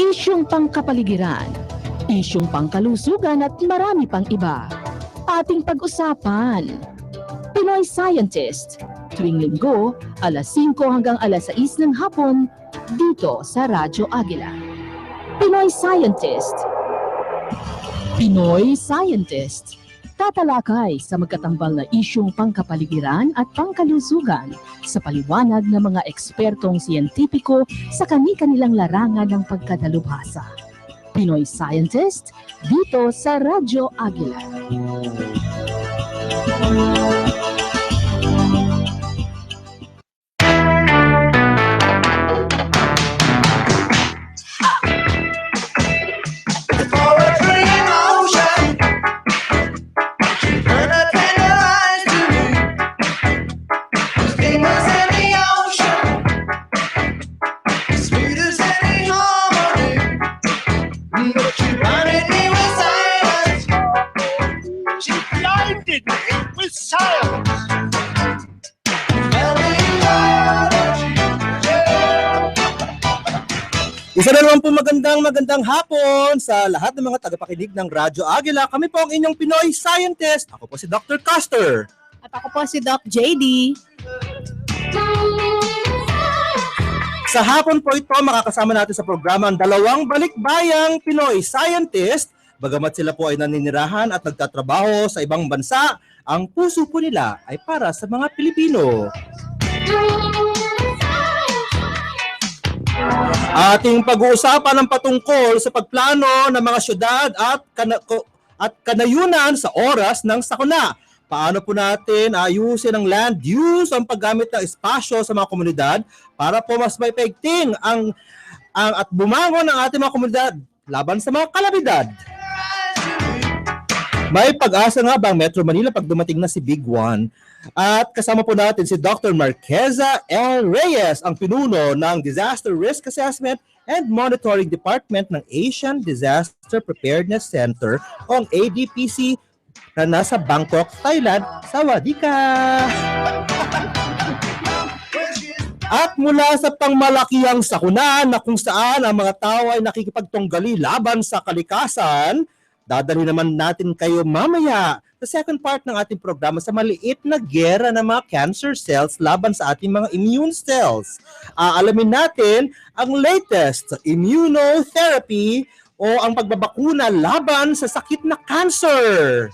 isyung pangkapaligiran, isyung pangkalusugan at marami pang iba. Ating pag-usapan. Pinoy Scientist, tuwing linggo, alas 5 hanggang alas 6 ng hapon, dito sa Radyo Agila. Pinoy Scientist. Pinoy Scientist. Tatalakay sa magkatambal na isyung pangkapaligiran at pangkalusugan sa paliwanag ng mga ekspertong siyentipiko sa kani-kanilang larangan ng pagkadalubhasa. Pinoy Scientist, dito sa Radyo Agila. Isa na naman po magandang hapon sa lahat ng mga tagapakinig ng Radyo Agila. Kami po ang inyong Pinoy Scientist. Ako po si Dr. Custer. At ako po si Doc JD. Sa hapon po ito, makakasama natin sa programa ang dalawang balikbayang Pinoy Scientist. Bagamat sila po ay naninirahan at nagtatrabaho sa ibang bansa, ang puso po nila ay para sa mga Pilipino. Ating pag-uusapan ang patungkol sa pagplano ng mga syudad at kanayunan sa oras ng sakuna. Paano po natin ayusin ang land use, ang paggamit ng espasyo sa mga komunidad para po mas maipaigting at bumangon ang ating mga komunidad laban sa mga kalamidad. May pag-asa nga ba ang Metro Manila pag dumating na si Big One? At kasama po natin si Dr. Marqueza L. Reyes, ang pinuno ng Disaster Risk Assessment and Monitoring Department ng Asian Disaster Preparedness Center o ADPC na nasa Bangkok, Thailand. Sawadee ka! At mula sa pangmalakihang sakuna na kung saan ang mga tao ay nakikipagtunggali laban sa kalikasan, dadalhin naman natin kayo mamaya sa second part ng ating programa sa maliit na gera ng mga cancer cells laban sa ating mga immune cells. Alamin natin ang latest immunotherapy o ang pagbabakuna laban sa sakit na cancer.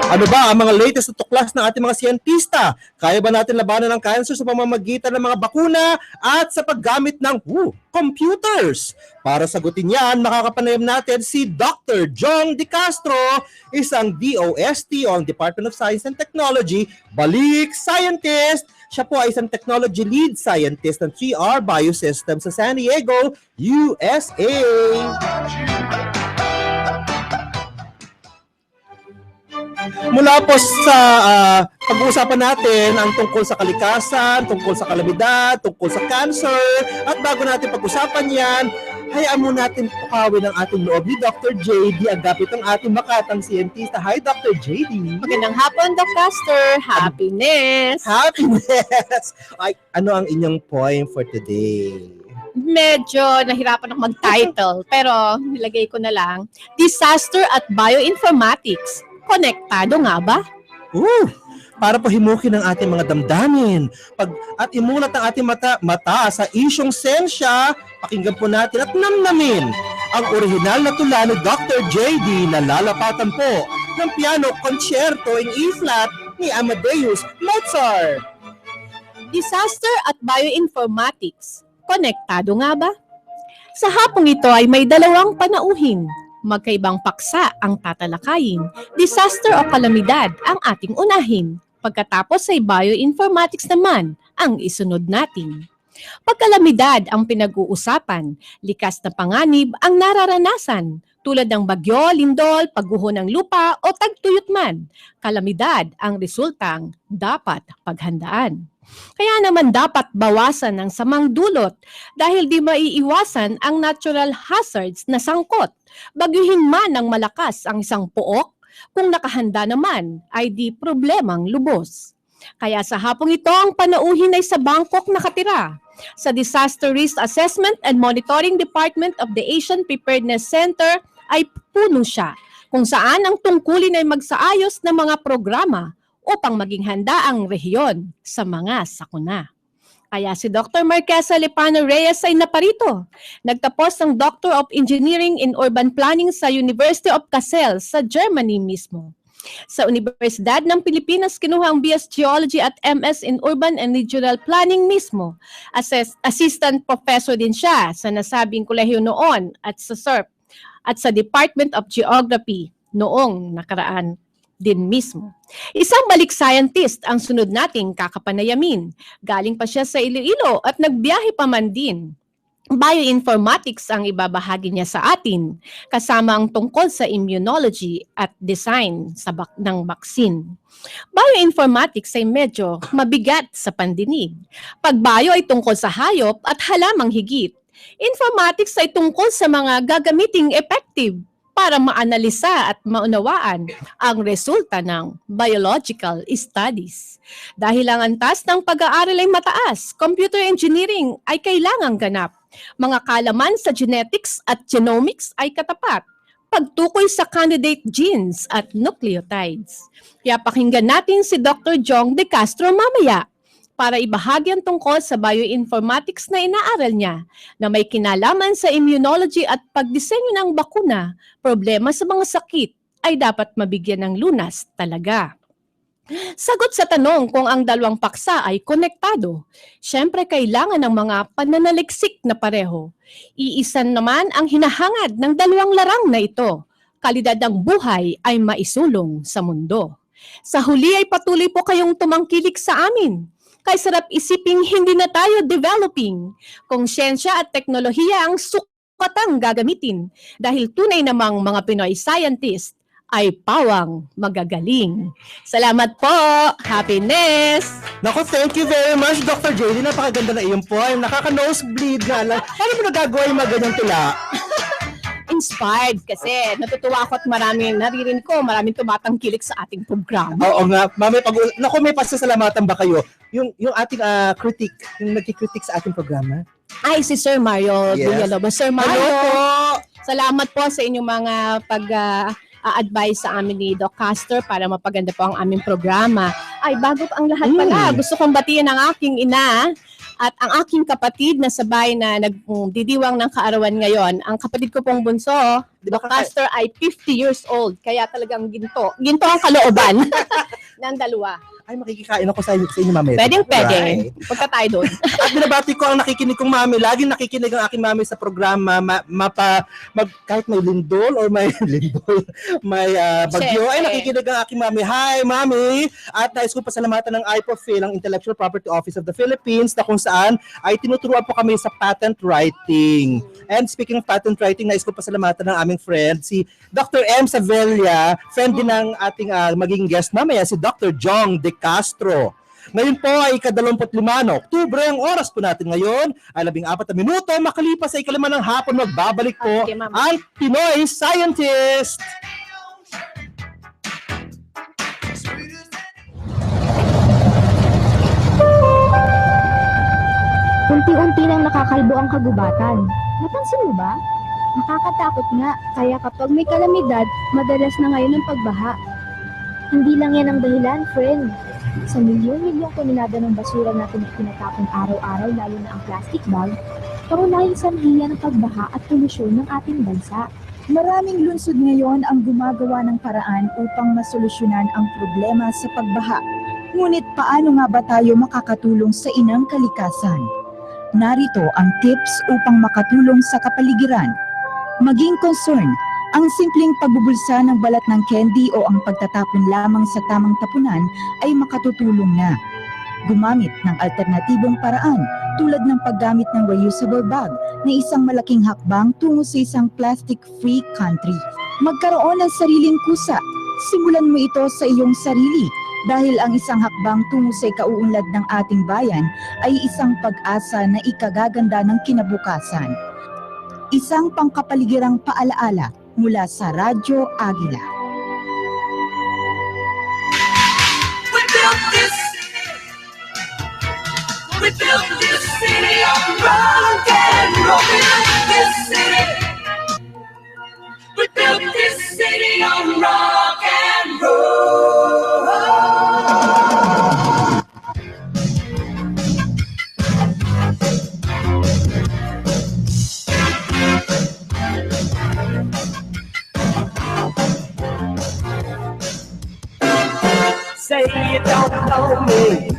Ano ba ang mga latest na tuklas ng ating mga siyentista? Kaya ba natin labanan ang cancer sa pamamagitan ng mga bakuna at sa paggamit ng computers? Para sagutin yan, makakapanayam natin si Dr. Jong De Castro, isang DOST o Department of Science and Technology, balik scientist. Siya po ay isang technology lead scientist ng 3R Biosystems sa San Diego, USA. Mula po sa pag-uusapan natin ang tungkol sa kalikasan, tungkol sa kalamidad, tungkol sa cancer, at bago natin pag-usapan yan, hayaan mo natin pukawin ang ating loob ni Dr. JD, agapit ang ating makatang siyentista. Hi, Dr. JD. Magandang hapon, Doc Custer. Happiness. Happiness! Ay, ano ang inyong point for today? Medyo nahirapan ako mag-title, pero nilagay ko na lang, Disaster at Bioinformatics. Konektado nga ba? Para po himukin ang ating mga damdamin at imulat ang ating mata sa isyong sensya, pakinggan po natin at namnamin ang orihinal na tula ni Dr. JD na lalapatan po ng piano concerto in E-flat ni Amadeus Mozart. Disaster at Bioinformatics. Konektado nga ba? Sa hapong ito ay may dalawang panauhin. Magkaibang paksa ang tatalakayin. Disaster o kalamidad ang ating unahin. Pagkatapos ay bioinformatics naman ang isunod natin. Pagkalamidad ang pinag-uusapan, likas na panganib ang nararanasan, tulad ng bagyo, lindol, pagguho ng lupa o tagtuyot man. Kalamidad ang resultang dapat paghandaan. Kaya naman dapat bawasan ang samang dulot dahil di maiiwasan ang natural hazards na sangkot. Bagyuhin man ng malakas ang isang pook, kung nakahanda naman ay di problemang lubos. Kaya sa hapong ito ang panauhin ay sa Bangkok nakatira. Sa Disaster Risk Assessment and Monitoring Department of the Asian Preparedness Center ay puno siya, kung saan ang tungkulin ay magsaayos ng mga programa upang maging handa ang rehiyon sa mga sakuna. Kaya si Dr. Marquesa Lepano Reyes ay naparito. Nagtapos ng Doctor of Engineering in Urban Planning sa University of Kassel sa Germany mismo. Sa Universidad ng Pilipinas, kinuha ang BS Geology at MS in Urban and Regional Planning mismo. Assistant professor din siya sa nasabing kolehiyo noon at sa SERP at sa Department of Geography noong nakaraan din mismo. Isang balik scientist ang sunod nating kakapanayamin. Galing pa siya sa Iloilo at nagbiyahe pa man din. Bioinformatics ang ibabahagi niya sa atin, kasama ang tungkol sa immunology at design ng vaccine. Bioinformatics ay medyo mabigat sa pandinig. Pag bio ay tungkol sa hayop at halamang higit. Informatics ay tungkol sa mga gagamiting effective para maanalisa at maunawaan ang resulta ng biological studies. Dahil ang antas ng pag-aaral ay mataas, computer engineering ay kailangang ganap. Mga kaalaman sa genetics at genomics ay katapat. Pagtukoy sa candidate genes at nucleotides. Kaya pakinggan natin si Dr. Jong De Castro mamaya para ibahagi ang tungkol sa bioinformatics na inaaral niya na may kinalaman sa immunology at pagdisenyo ng bakuna, problema sa mga sakit ay dapat mabigyan ng lunas talaga. Sagot sa tanong kung ang dalawang paksa ay konektado, syempre kailangan ng mga pananaliksik na pareho. Iisan naman ang hinahangad ng dalawang larang na ito. Kalidad ng buhay ay maisulong sa mundo. Sa huli ay patuloy po kayong tumangkilik sa amin. Kay sarap isiping hindi na tayo developing. Kung siyensya at teknolohiya ang sukatang gagamitin dahil tunay namang mga Pinoy Scientist ay pawang magagaling. Salamat po! Happiness! Naku, thank you very much, Dr. JD. Napakaganda na iyong poem. Nakaka-nosebleed nga lang. Paano mo nagagawa yung mga ganyang tula? Inspired kasi natutuwa ako at maraming tumatangkilik sa ating programa. Oo nga. Naku, may pasasalamatan ba kayo? Yung ating critic, yung nagkikritik sa ating programa? Ay, si Sir Mario Villalobos. Sir Mario, Hello po! salamat po sa inyong mga advice sa amin ni Doc Castor para mapaganda po ang aming programa. Ay, bago ang lahat pala, gusto kong batiin ang aking ina at ang aking kapatid na sabay na nagdidiwang ng kaarawan ngayon. Ang kapatid ko pong bunso, Doc Castor, ay 50 years old. Kaya talagang ginto. Ginto ang kalooban ng dalawa. Ay, makikikain ako sa inyo, mami. Pwede. Right. Pagka tayo doon. At binabati ko ang nakikinig kong mami. Laging nakikinig ang aking mami sa programa. Kahit may lindol or may bagyo, ay nakikinig ang aking mami. Hi, mami! At nais ko pasalamatan ng IPOFIL, ang Intellectual Property Office of the Philippines, na kung saan ay tinuturuan po kami sa patent writing. And speaking of patent writing, nais ko pasalamatan ng aming friend, si Dr. M. Savella, friend din ng ating maging guest mamaya, si Dr. Jong De Castro. Ngayon po ay ika-25 na Oktubre. Ang oras po natin ngayon ay 14 na minuto. Makalipas sa ikalima ng hapon, magbabalik po ang Pinoy Scientist. Unti-unti nang nakakalbo ang kagubatan. Napansin mo ba? Nakakatakot nga, kaya kapag may kalamidad, madalas na ngayon ang pagbaha. Hindi lang yan ang dahilan, friend. Sa milyon-milyong tonelada ng basura natin na tinatapon araw-araw, lalo na ang plastic bag, pangunahing sanhiyan ng pagbaha at polusyon ng ating bansa. Maraming lungsod ngayon ang gumagawa ng paraan upang masolusyonan ang problema sa pagbaha. Ngunit paano nga ba tayo makakatulong sa inang kalikasan? Narito ang tips upang makatulong sa kapaligiran. Maging concern. Ang simpleng pagbubulsa ng balat ng candy o ang pagtatapon lamang sa tamang tapunan ay makatutulong na. Gumamit ng alternatibong paraan tulad ng paggamit ng reusable bag na isang malaking hakbang tungo sa isang plastic-free country. Magkaroon ng sariling kusa. Simulan mo ito sa iyong sarili dahil ang isang hakbang tungo sa ikauunlad ng ating bayan ay isang pag-asa na ikagaganda ng kinabukasan. Isang pangkapaligirang paalaala mula sa Radyo Agila. We built this city on rock and roll. We built this city on rock and roll. Say you don't know me,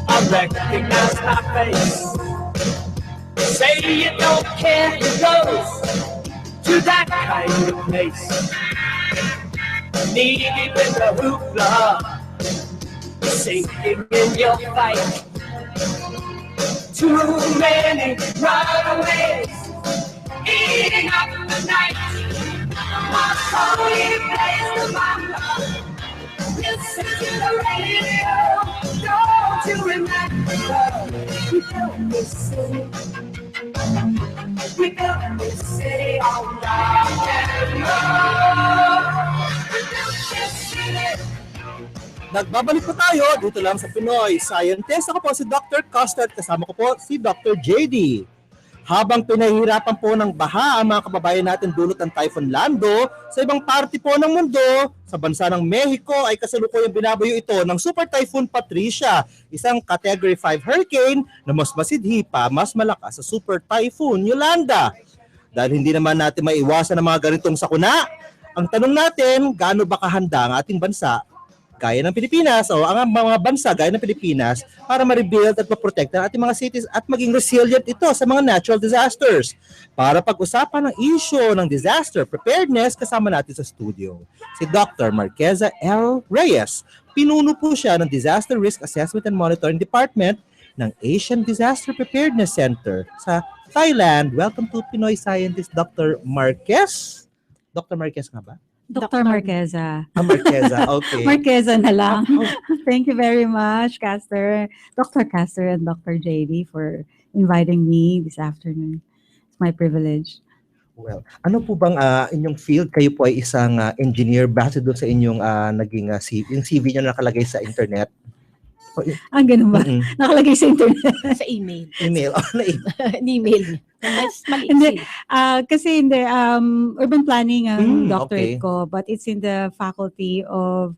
I recognize my face. Say you don't care who goes to that kind of place. Knee deep in the hoopla, sinking in your fight. Too many runaways, eating up the night. My pony plays the mambo. Listen to the radio, don't you remember? We built this city. We built this city on rock and roll. We built this city. Nagbabalik po tayo dito lang sa Pinoy Scientist. Ako po si Dr. Costa at kasama ko po si Dr. JD. Habang pinahihirapan po ng baha ang mga kababayan natin dulot ng Typhoon Lando, sa ibang parte po ng mundo, sa bansa ng Mexico ay kasalukuyang binabayo ito ng Super Typhoon Patricia, isang Category 5 hurricane na mas masidhi pa, mas malakas sa Super Typhoon Yolanda. Dahil hindi naman natin maiwasan ang mga ganitong sakuna, ang tanong natin, gaano ba kahanda ang ating bansa gaya ng Pilipinas o ang mga bansa gaya ng Pilipinas para ma-rebuild at ma-protect ang ating mga cities at maging resilient ito sa mga natural disasters. Para pag-usapan ang issue ng disaster preparedness, kasama natin sa studio si Dr. Marqueza L. Reyes. Pinuno po siya ng Disaster Risk Assessment and Monitoring Department ng Asian Disaster Preparedness Center sa Thailand. Welcome to Pinoy Scientist, Dr. Marquez. Dr. Marquez nga ba? Dr. Marqueza. Marqueza, okay. Marqueza na lang. Thank you very much, Dr. Castor and Dr. JD for inviting me this afternoon. It's my privilege. Well, ano po bang inyong field? Kayo po ay isang engineer base doon sa inyong naging yung CV nyo nakalagay sa internet. Ganun ba? Nakalagay sa internet. Sa email. Email. Email. Mas Hindi, kasi hindi, urban planning ang okay. doctorate ko, but it's in the faculty of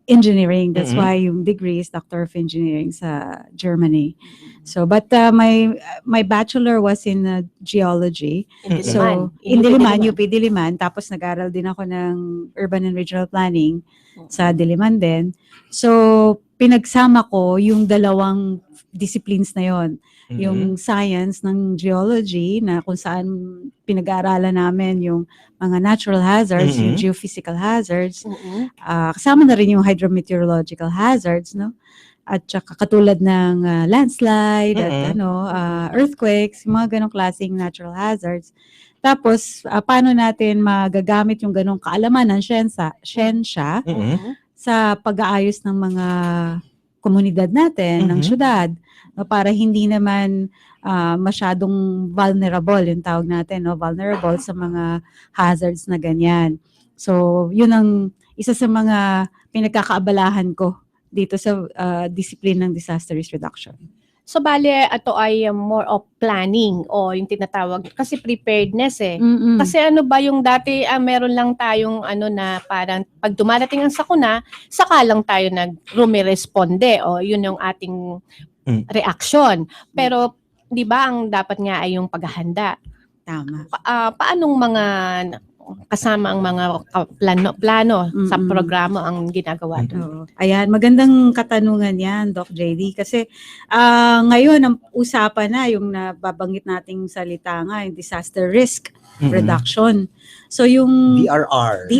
engineering. That's why yung degree is Doctor of Engineering sa Germany. So, but my bachelor was in geology. So, in Diliman, UP Diliman. Tapos nag-aral din ako ng urban and regional planning sa Diliman din. So, pinagsama ko yung dalawang disciplines na yon. Yung science ng geology na kung saan pinag-aaralan namin yung mga natural hazards, yung geophysical hazards. Kasama na rin yung hydrometeorological hazards, no? At saka katulad ng landslide at earthquakes, yung mga ganong klaseng natural hazards. Tapos, paano natin magagamit yung ganong kaalaman ng siyensya sa pag-aayos ng mga komunidad natin, ng syudad, no, para hindi naman masyadong vulnerable, yung tawag natin, no, vulnerable sa mga hazards na ganyan. So, yun ang isa sa mga pinagkakaabalahan ko dito sa discipline ng disaster risk reduction. So, bale, ito ay more of planning o yung tinatawag, kasi preparedness eh. Kasi ano ba yung dati, meron lang tayong na parang pag dumarating ang sakuna, saka lang tayo nag-rumiresponde o yun yung ating reaction. Pero, di ba, ang dapat nga ay yung paghahanda. Tama. Paanong mga kasama ang mga plano sa programa ang ginagawa doon? Ayan, magandang katanungan yan, Doc JD. Kasi ngayon, ang usapan na yung nababanggit nating salita nga, yung disaster risk reduction. So yung DRR.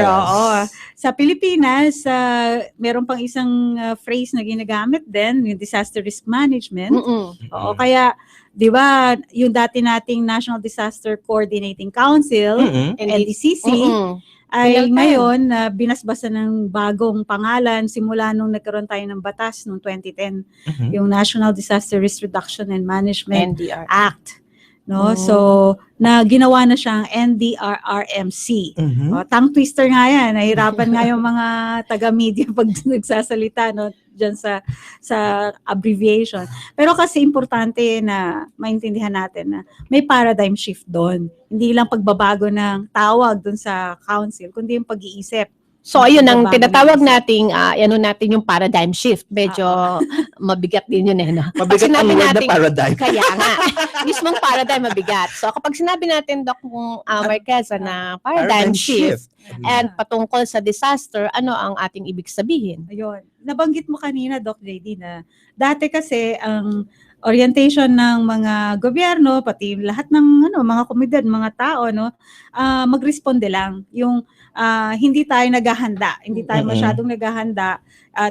Oo. Sa Pilipinas, meron pang isang phrase na ginagamit din, yung disaster risk management. Oo, kaya 'di ba, yung dati nating National Disaster Coordinating Council, NDCC, ay ngayon binasbasan ng bagong pangalan simula nung nagkaroon tayo ng batas noong 2010, yung National Disaster Risk Reduction and Management NDR. Act. no? So na ginawa na siyang NDRRMC. Mhm. Tongue twister nga yan. Nahirapan nga yung mga taga-media pag nagsasalita, no, dyan sa abbreviation. Pero kasi importante na maintindihan natin na may paradigm shift doon. Hindi lang pagbabago ng tawag doon sa council, kundi yung pag-iisip. So, ayun ang Pagbabago tinatawag ng isip. nating, natin yung paradigm shift. Medyo mabigat din yun eh, no? Mabigat ang sinabi word na natin- paradigm. Kaya nga, mismong paradigm mabigat. So, kapag sinabi natin, Doc Marqueza, na paradigm shift, and patungkol sa disaster, ano ang ating ibig sabihin? Ayun. Nabanggit mo kanina, Doc JD, na dati kasi ang orientation ng mga gobyerno, pati lahat ng mga komunidad, mga tao, no, magresponde lang. Yung hindi tayo naghahanda, hindi tayo masyadong naghahanda.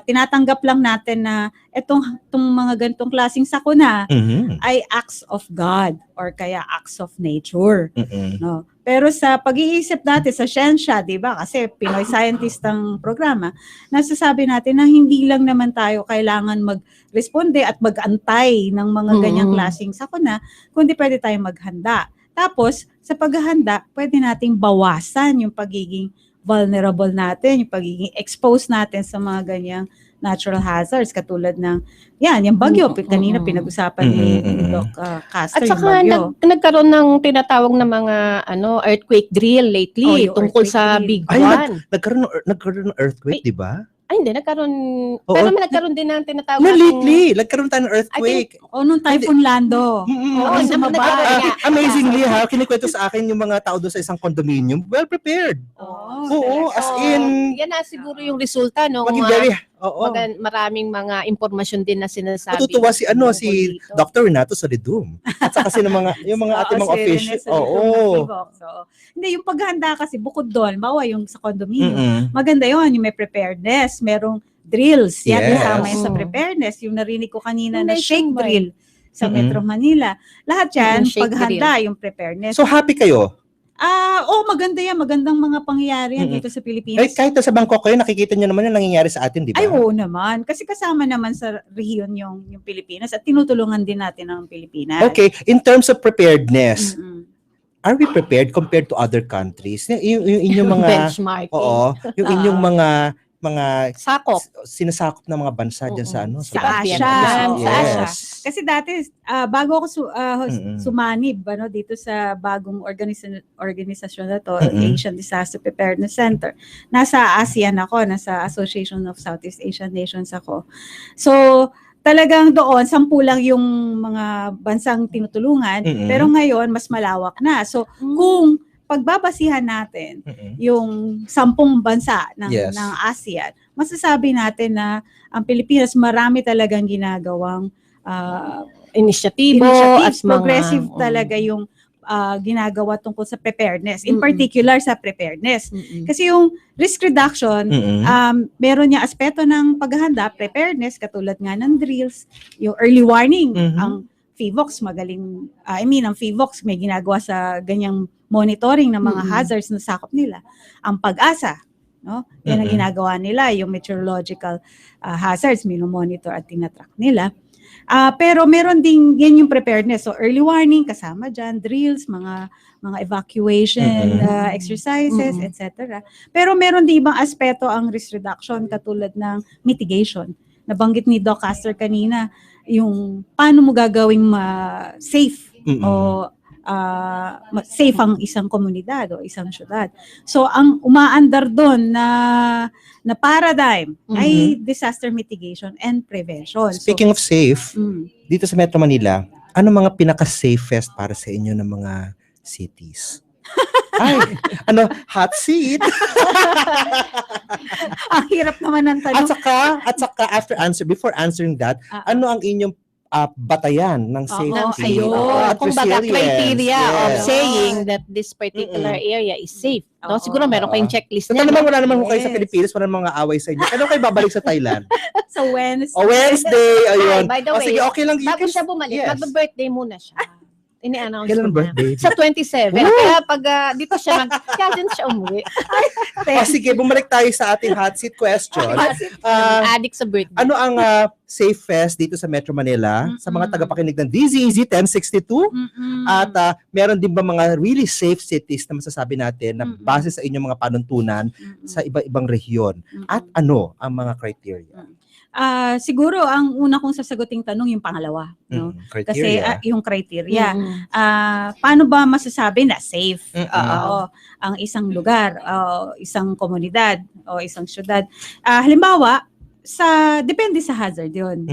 Tinatanggap lang natin na itong mga ganitong klaseng sakuna Mhm. ay acts of God or kaya acts of nature. Mhm. No. Pero sa pag-iisip natin sa siyensya, 'di ba? Kasi Pinoy Scientist ang programa, nasasabi natin na hindi lang naman tayo kailangan magresponde at mag-antay ng mga ganyang klaseng sakuna, kundi pwede tayong maghanda. Tapos, sa paghahanda, pwede nating bawasan yung pagiging vulnerable natin, yung pagiging exposed natin sa mga ganyang natural hazards katulad ng yung bagyo. Kanina pinag-usapan ni Doc Castor At yung saka bagyo. nagkaroon ng tinatawag na mga earthquake drill lately Yung tungkol earthquake sa drill. Big Ay, One. nagkaroon ng earthquake, di ba? Ay, hindi. Nagkaroon. Oo. Pero may nagkaroon din ng tinatawag No, nating- lately, nagkaroon tayo ng earthquake. O nung Typhoon Lando. Oo, Ang nagkaroon sumaba. nga. Amazingly, kinikwento sa akin yung mga tao doon sa isang condominium, well prepared. Oo, as in, Yan na siguro yung resulta nung maging very, oo. maraming mga impormasyon din na sinasabi. Matutuwa si tungkol si dito. Dr. Renato Solidum. At saka yung mga ating mga officials. Oo. Hindi, yung paghahanda kasi bukod doon, bawa yung sa condominium, Mm-mm. maganda yon, yung may preparedness, merong drills, yan Yes. kasama yan sa preparedness. Yung narinig ko kanina na shake Nationwide. drill sa Metro Manila. Lahat yan, Yung shake paghanda, yung preparedness. So happy kayo? Maganda yan. Magandang mga pangyayari yan dito sa Pilipinas. Eh, kahit sa Bangkok kayo, nakikita nyo naman yung nangyayari sa atin, di ba? Ay, oo naman. Kasi kasama naman sa rehiyon yung Pilipinas at tinutulungan din natin ang Pilipinas. Okay, in terms of preparedness, Mm-mm. are we prepared compared to other countries? Yung inyong mga, benchmarking. oo, yung inyong mga Sakop. sinasakop ng mga bansa dyan sa ano? Sa Vietnam, Asia. sa Asia. Yes. Kasi dati, bago ako Mm-mm. sumanib dito sa bagong organisasyon na to, Mm-mm. Asian Disaster Preparedness Center, nasa ASEAN ako, nasa Association of Southeast Asian Nations ako. So, talagang doon, 10 lang yung mga bansang tinutulungan, Mm-mm. pero ngayon, mas malawak na. So, kung pagbabasihan natin Mm-mm. yung 10 bansa Yes. ng ASEAN, masasabi natin na ang Pilipinas marami talagang ginagawang Inisyatibo. initiatives, at mga- progressive talaga yung ginagawa tungkol sa preparedness, in particular sa preparedness. Kasi yung risk reduction, Mm-mm. meron niya aspeto ng paghahanda, preparedness, katulad nga ng drills, yung early warning, Mhm. ang FIVOX magaling, ang FIVOX may ginagawa sa ganyang monitoring ng mga hazards na sakop nila. Ang pag-asa, no? Yan ang ginagawa nila, yung meteorological hazards, minomonitor at tinatrack nila. Pero meron ding, yan yung preparedness. So early warning, kasama dyan, drills, mga evacuation exercises, etc. Pero meron din ibang aspeto ang risk reduction, katulad ng mitigation. Nabanggit ni Doc Castor kanina, yung paano mo gagawing safe o safe ang isang komunidad o isang syudad. So ang umaandar doon na paradigm ay disaster mitigation and prevention. Speaking of safe, So, dito sa Metro Manila, ano mga pinaka-safest para sa inyo ng mga cities? Ay, hot seat. ang hirap naman ng tanong. At saka before answering that, ano ang inyong batayan ng safety? ayun. At Kung baga resilience? criteria of Yes. saying that this particular area is safe. No? Siguro meron kayong checklist Total niya. naman, no? wala naman ho kayo sa Yes. Pilipinas, wala namang mga away sa inyo. Kailan kayo babalik sa Thailand? Sa Wednesday. O Wednesday, ayun. By the O way, sige, okay lang. Bago siya bumalik, Yes. magbe-birthday muna siya. Ini-announce Kailan ko ang na. birthday? Sa 27. Kaya pag dito siya, kaya din siya umuwi. O sige, bumalik tayo sa ating hot seat question. Addict sa birthday. Ano ang safest dito sa Metro Manila sa mga tagapakinig ng DZEC 1062? At meron din ba mga really safe cities na masasabi natin na base sa inyong mga panuntunan sa iba-ibang rehiyon? At ano ang mga criteria? Siguro ang una kong sasaguting tanong yung pangalawa, no? Kasi yung criteria. Paano ba masasabi na safe ang isang lugar, isang komunidad o isang syudad? Halimbawa, depende sa hazard 'yon.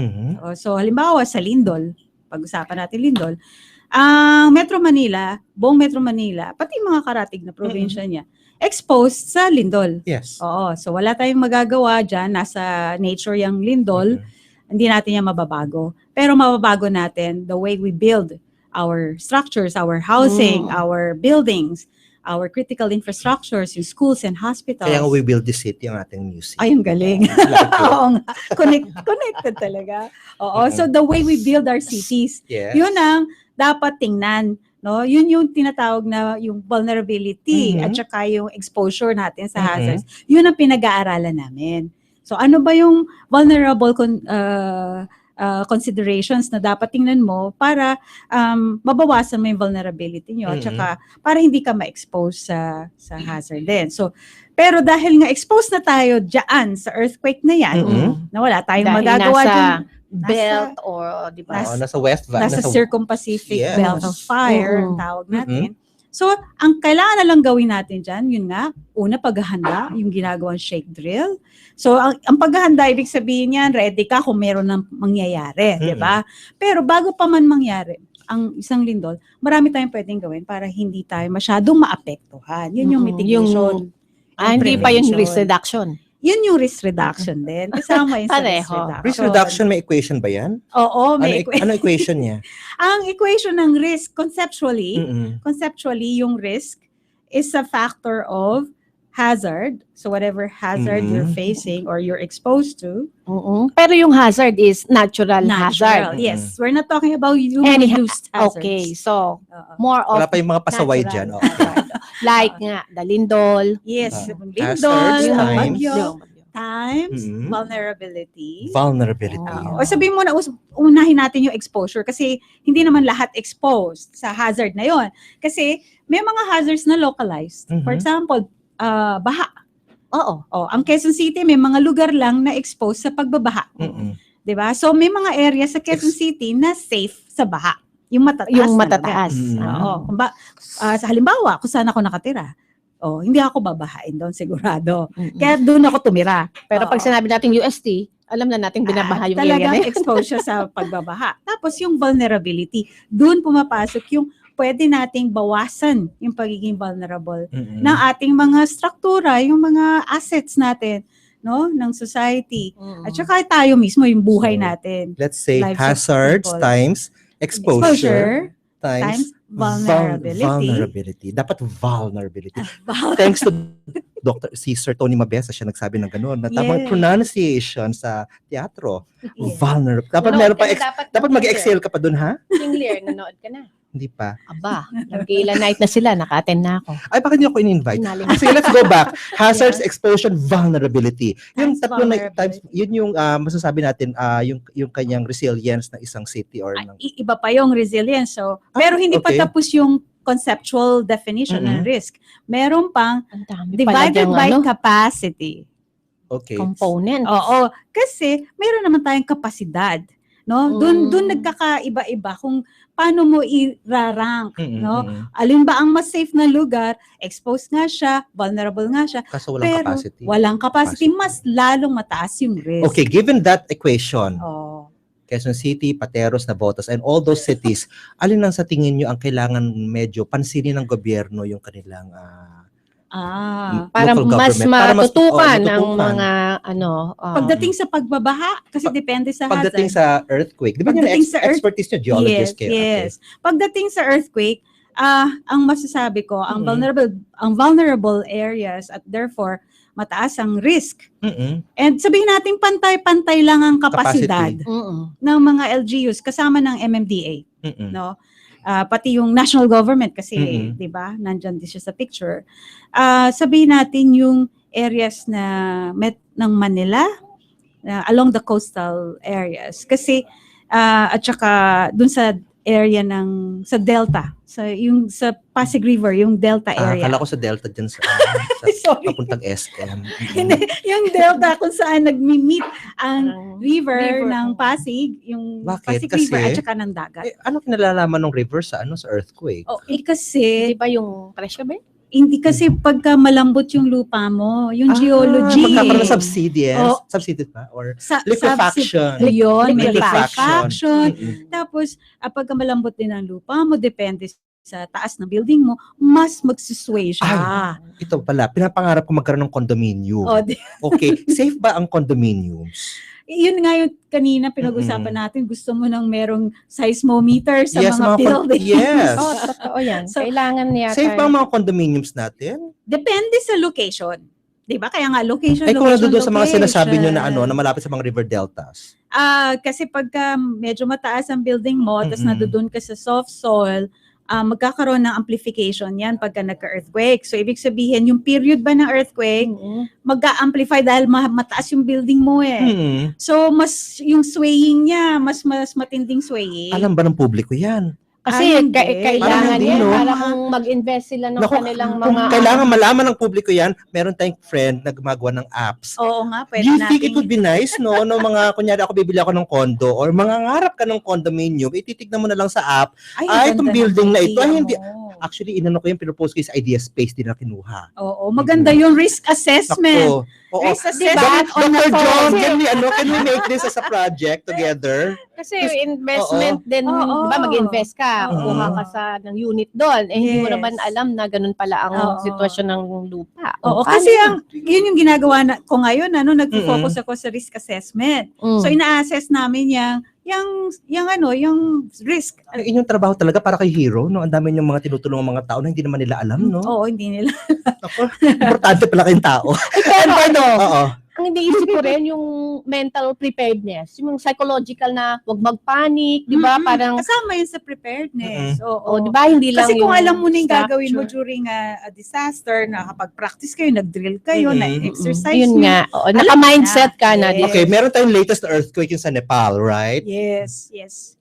So halimbawa sa Lindol, pag-usapan natin Lindol, Metro Manila, buong Metro Manila, pati mga karatig na probinsya niya, exposed sa lindol. Yes. Oo, so wala tayong magagawa dyan, nasa nature yung lindol, hindi natin yan mababago. Pero mababago natin the way we build our structures, our housing, our buildings, our critical infrastructures, yung schools and hospitals. Kaya nga we build the city, ang ating museum. Ay, ang galing. Oo nga, connected talaga. Oo, so the way we build our cities, yun ang dapat tingnan. No, yun yung tinatawag na yung vulnerability at saka yung exposure natin sa hazards. Yun ang pinag-aaralan namin. So ano ba yung vulnerable considerations na dapat tingnan mo para mabawasan mo yung vulnerability nyo at saka para hindi ka ma-expose sa hazard din. So pero dahil nga exposed na tayo diyan sa earthquake na yan, na wala tayong magagawa dyan. Belt or di ba? Nasa West Valley. Nasa Circum-Pacific Belt of Fire, ang tawag natin. So, ang kailangan na lang gawin natin dyan, yun nga, una, paghahanda, yung ginagawang shake drill. So, ang paghahanda, ibig sabihin yan, ready ka kung meron ng mangyayari, di ba? Pero bago pa man mangyari, ang isang lindol, marami tayong pwedeng gawin para hindi tayo masyadong maapektuhan. Yun yung mitigation. Hindi pa yung risk reduction. Yun yung risk reduction din. Kasama yun sa risk reduction. Risk reduction, may equation ba yan? Oo, may equation. Ano equation niya? Ang equation ng risk, conceptually, yung risk is a factor of hazard. So whatever hazard you're facing or you're exposed to. Pero yung hazard is natural hazard. Yes. We're not talking about human-induced hazards. Okay, so more of Wala pa yung mga pasaway dyan. like nga, the lindol. Yes, hazards, lindol, times, bagyo, times, vulnerability. O sabihin mo na, unahin natin yung exposure kasi hindi naman lahat exposed sa hazard na yon. Kasi may mga hazards na localized. For example, baha. Ang Quezon City may mga lugar lang na exposed sa pagbabaha. 'Di ba? So may mga area sa Quezon City na safe sa baha. Yung matataas. Oo. Sa halimbawa, kung saan ako nakatira, hindi ako babahain doon sigurado. Kaya doon ako tumira. Pero pag sinabi natin UST, alam na natin binabaha yung area. Talagang exposure sa pagbabaha. Tapos yung vulnerability, doon pumapasok yung pwede nating bawasan yung pagiging vulnerable ng ating mga struktura, yung mga assets natin, no, ng society. At saka tayo mismo, yung buhay natin. Let's say hazards times exposure times vulnerability. Dapat vulnerability. Dapat Thanks to si Sir Tony Mabesa, siya nagsabi ng gano'n na tamang pronunciation sa teatro. Vulnerable. Dapat meron pa dapat mag-excel ka pa doon, ha? Yung Lear, nanood ka na. Hindi pa. Aba, nag-ilan night na sila, naka-attend na ako. Ay, bakit niyo ako in-invite? Sige, let's go back. Hazards, exposure, vulnerability. Yung tatlo na times, yun yung masasabi natin, yung kanyang resilience ng isang city or ng... Iba pa yung resilience. So, pero hindi pa tapos yung conceptual definition ng risk. Meron pang divided by capacity. Okay. Component. Oo. Kasi meron naman tayong kapasidad. No? Doon nagkakaiba-iba kung paano mo i-rank, no? Alin ba ang mas safe na lugar? Exposed nga siya, vulnerable nga siya. Kaso walang capacity. Walang capacity, mas lalong mataas yung risk. Okay, given that equation, Quezon City, Pateros, Navotas, and all those cities, alin lang sa tingin nyo ang kailangan medyo pansinin ng gobyerno yung kanilang para mas matutukan ng mga pagdating sa pagbabaha kasi depende sa hazard. Pagdating sa earthquake, di ba yung expertise nyo, geologist kayo? Yes. Pagdating sa earthquake, ang masasabi ko, ang vulnerable areas at therefore mataas ang risk. And sabihin natin pantay-pantay lang ang kapasidad ng mga LGUs kasama ng MMDA, no? pati yung national government kasi, Mm-mm. 'di ba? Nandiyan din siya sa picture. Sabihin natin yung areas na ng Manila, along the coastal areas kasi at saka dun sa area sa Delta, sa Pasig River, yung Delta area. Akala ko sa Delta dyan sa Sorry. papuntang SM. Hindi, yung Delta kung saan nagmi-meet ang river ng Pasig, yung Bakit? Pasig Kasi, River at saka ng dagat. ano kinalalaman ng river sa earthquake? Kasi Di ba yung presyo ba? hindi kasi pagka malambot yung lupa mo, yung geology. Magkakaroon ng subsidies? Oh. Subsidies ba? Or Liquefaction. liquefaction? Yun, may Liquefaction. liquefaction. Mm-mm. Tapos, pagka malambot din ang lupa mo, depende sa taas ng building mo, mas magsusway siya. Ito pala, pinapangarap ko magkaroon ng condominium. Okay, safe ba ang condominiums? Yun nga yung kanina pinag-usapan natin, gusto mo nang merong seismometer sa Yes, mga building. Yes. Totoo yan. So, Kailangan yata. Safe ba ang mga condominiums natin? Depende sa location. 'Di ba? Kaya nga location, Kung location, nandun sa mga location. sinasabi nyo na na malapit sa mga river deltas. Kasi pagka medyo mataas ang building mo, tapos nandoon ka sa soft soil, magkakaroon ng amplification yan pagka nagka-earthquake. So, ibig sabihin, yung period ba ng earthquake, mag-amplify dahil mataas yung building mo eh. So, yung swaying niya, mas matinding swaying. Alam ba ng publiko yan? Kasi hindi. kailangan Parang hindi, yan no? para kung mag-invest sila ng kanilang Kung mga... kailangan malaman ng publiko yan, meron tayong friend na gumagawa ng apps. Oo nga, pwede Do you think it nating- would be nice, no? No, mga, kunyari ako bibili ako ng condo or mangangarap ka ng condominium, ititignan mo na lang sa app, itong ganda building ng na ito, idea hindi, mo. actually, inano ko yung pinopose ko sa idea space, din na kinuha. Oo, maganda yung risk assessment. Nakto. Oo. Risk assessment on Dr. the John, phone. can we make this as a project together? Kasi investment din, Oo. di ba, mag-invest ka, Oo. kuha ka ng unit doon. Hindi mo Yes. naman alam na ganun pala ang Oo. sitwasyon ng lupa. Oo, Paano kasi yun? yun yung ginagawa ko ngayon, nagfo-focus ako sa risk assessment. So, ina-assess namin yung risk. Yung inyong trabaho talaga para kay hero, no? Ang dami yung mga tinutulungang mga tao na hindi naman nila alam, no? Oo, hindi nila. Ako, importante pala kayong tao. Pero ano, Oo. ang iniisip ko rin yung mental preparedness, yung psychological na wag mag-panic, di ba? Parang, Kasama yun sa preparedness. Oo. di ba, hindi lang Kasi kung yung alam mo na yung gagawin mo structure. during a disaster, nakapag-practice kayo, nag-drill kayo, na-exercise Yun nyo. nga. Oo, Alam naka-mindset na. ka na. Yes. Okay, meron tayong latest earthquake yung sa Nepal, right? Yes.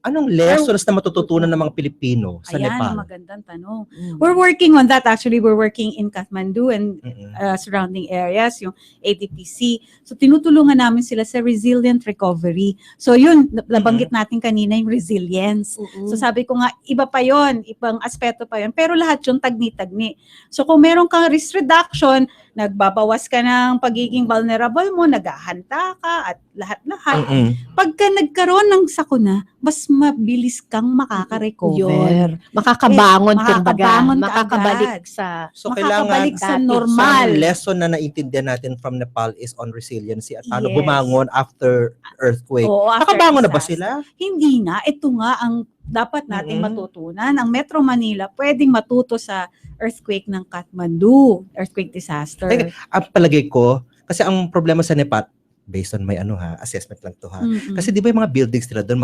Anong lessons na matututunan ng mga Pilipino sa Ayan, Nepal? magandang tanong. We're working on that. Actually, we're working in Kathmandu and Mm-mm. surrounding areas, yung ADPC. So, tinutulungan namin sila sa resilient recovery. So, yun, nabanggit natin kanina yung resilience. So, sabi ko nga, iba pa yon, ibang aspeto pa yon. Pero lahat yung tagni-tagni. So, kung meron kang risk reduction, nagbabawas ka ng pagiging vulnerable mo, naghahanda ka, at lahat-lahat. Mm-mm. Pagka nagkaroon ng sakuna, mas mabilis kang makaka-recover. Makakabangon, kumbaga. makakabangon ka Makakabalik agad. sa... So kailangan Makakabalik sa dati. normal. So, lesson na naintindihan natin from Nepal is on resiliency at paano Yes. bumangon after earthquake. Oo, after Nakabangon na ba disaster. sila? Hindi nga. Ito nga ang dapat nating matutunan. Ang Metro Manila pwedeng matuto sa earthquake ng Kathmandu, earthquake disaster. Like, ang palagay ko, kasi ang problema sa Nepal, based on my assessment lang to ha. Kasi di ba yung mga buildings nila doon,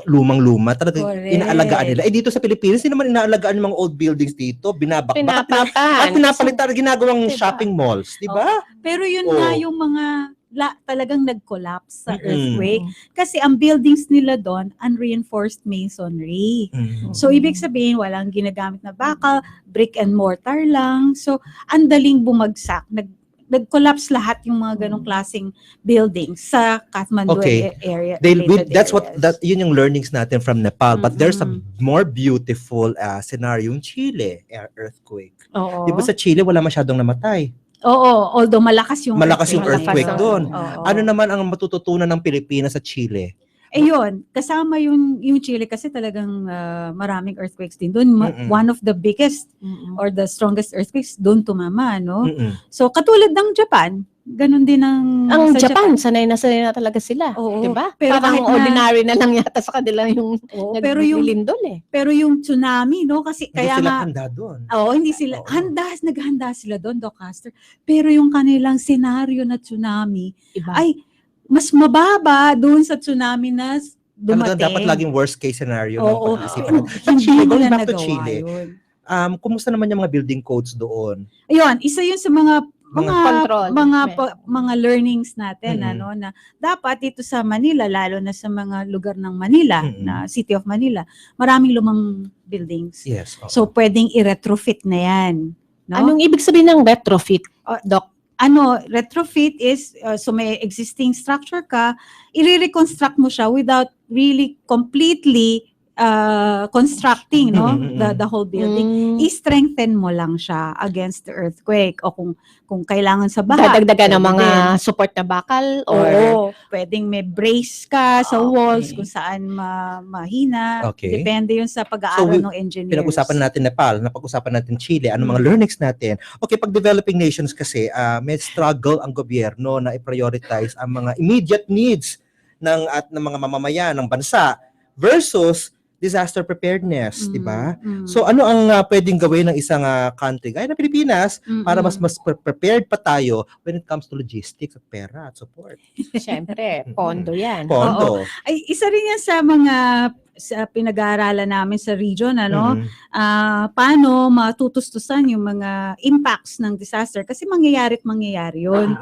lumang-luma, talaga Correct. inaalagaan nila. Dito sa Pilipinas, hindi naman inaalagaan yung mga old buildings dito, Pinapalitan. pinapalitan, ginagawang shopping malls, di ba? Pero yun Oo. nga yung mga talagang nag-collapse sa earthquake. Kasi ang buildings nila doon, unreinforced masonry. So, ibig sabihin, walang ginagamit na bakal, brick and mortar lang. So, ang daling bumagsak. Nag-collapse lahat yung mga ganong klaseng buildings sa Kathmandu Okay. area. That's yun yung learnings natin from Nepal. But there's a more beautiful scenario, yung Chile earthquake. Oo. Di ba sa Chile, wala masyadong namatay. Oo, although malakas yung earthquake doon. Oo. Ano naman ang matututunan ng Pilipinas sa Chile? Yun, kasama yung Chile kasi talagang maraming earthquakes din doon. One of the biggest or the strongest earthquakes doon tumama, no? So, katulad ng Japan, ganun din ang sa Japan, sanay na talaga sila. Oo, diba? pero Parang kahit na- ordinary na lang yata sa kanila yung pero yung naglilindol eh. Pero yung tsunami, no? Kasi Hindi kaya sila nga handa doon. hindi sila Oo. naghanda sila doon, Doc Caster. Pero yung kanilang senaryo na tsunami Iba. ay mas mababa doon sa tsunami na dumating. Talagang dapat laging worst case scenario ng Oo, pag-iisipan. hindi Chile, going nila back to nagawa Chile, yun. kumusta naman yung mga building codes doon? Ayun, isa yun sa mga Control. mga learnings natin Mm-mm. ano na dapat dito sa Manila, lalo na sa mga lugar ng Manila, Mm-mm. na City of Manila, maraming lumang buildings. Yes. oo. So pwedeng i-retrofit na 'yan, no? Anong ibig sabihin ng retrofit, Doc? Retrofit is so may existing structure ka, i-reconstruct mo siya without really completely constructing, no, the whole building. I-strengthen mo lang siya against the earthquake, o kung kailangan sa baha, Dadagdagan ng pwede mga din. support na bakal or Oo, pwedeng may brace ka sa walls Okay. kung saan mahina. Okay. Depende yun sa pag-aaral So, ng engineers. Pinag-usapan natin Nepal, napag-usapan natin Chile, ano mga learnings natin. Okay, pag developing nations kasi, may struggle ang gobyerno na i-prioritize ang mga immediate needs ng mga mamamayan ng bansa versus disaster preparedness, di ba? So ano ang pwedeng gawin ng isang country gaya ng Pilipinas para mas prepared pa tayo when it comes to logistics at pera at support? Siyempre, pondo yan. Pondo. Ay, isa rin yan sa mga sa pinag-aaralan namin sa region, ano? Paano matutustusan yung mga impacts ng disaster kasi mangyayari yun.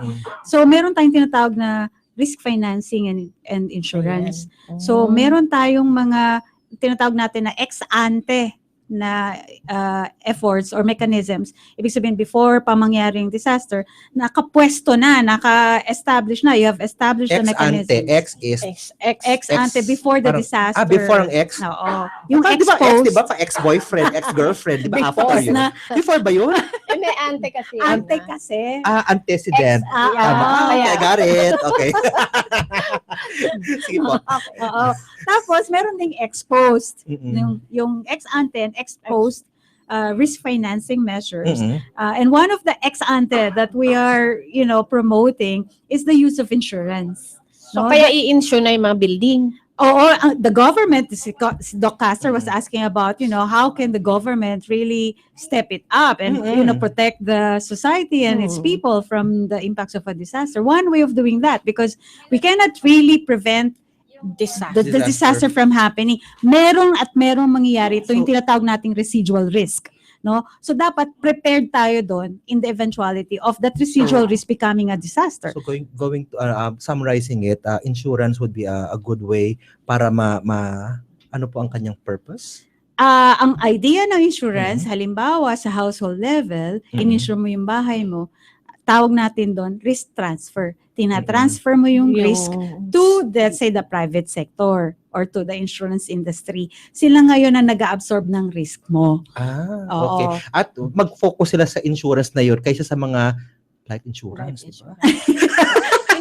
So meron tayong tinatawag na risk financing and insurance. So meron tayong mga tinatawag natin na ex-ante na efforts or mechanisms. Ibig sabihin, before pa mangyaring disaster, nakapwesto na, naka-establish na. You have established the mechanisms. Ex is Ex-ante before the parang- disaster. before ang ex? Oo. Yung Di ba ex, ex-post. di ba? Pa ex-boyfriend, ex-girlfriend, di ba? After Before yun. na. Before ba yun? May ante kasi. Ante kasi. Antecedent. Tama. kaya. I got it. Okay. Sige po. Oo. Tapos, meron ding ex-post. Mm-mm. Yung ex-ante and ex-post risk financing measures. Mm-mm. And one of the ex-ante that we are, promoting is the use of insurance. So, kaya i-insure na yung mga building. Oo, the government, si Doc Castor was asking about, how can the government really step it up and, protect the society and its people from the impacts of a disaster. One way of doing that, because we cannot really prevent the disaster from happening. Merong mangyayari ito, yung tinatawag nating residual risk. No? So dapat prepared tayo doon in the eventuality of that residual risk becoming a disaster. So going to summarizing it, insurance would be a good way para ano po ang kanyang purpose? Ang idea ng insurance, halimbawa sa household level, in-insure mo yung bahay mo, tawag natin doon risk transfer. Tina-transfer mo yung risk to, let's say, the private sector or to the insurance industry. Sila ngayon ang nag-absorb ng risk mo. Okay. At mag-focus sila sa insurance na yun kaysa sa mga life insurance, di ba?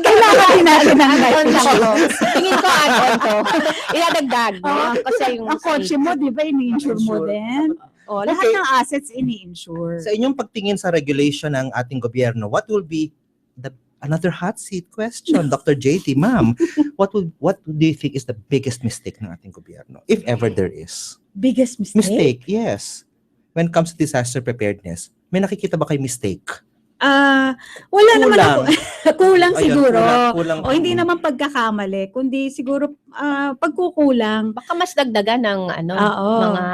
Kailangan natin ng life Add-on lang to. insurance. Tingin ko add-on to. Iladagdag, no? Kasi yung Ang kotse mo, di ba, ini-insure mo Insure. din? Lahat Okay. ng assets ini-insure. Sa inyong pagtingin sa regulation ng ating gobyerno, what will be another hot seat question, Dr. JT, ma'am? What do you think is the biggest mistake ng ating gobyerno, if ever there is? Biggest mistake? Mistake, yes. When it comes to disaster preparedness, may nakikita ba kayo mistake? Wala naman Kulang. ako. Kulang Ayun, siguro. kulang. O hindi naman pagkakamali, kundi siguro pagkukulang. baka mas dagdagan ng Oo. mga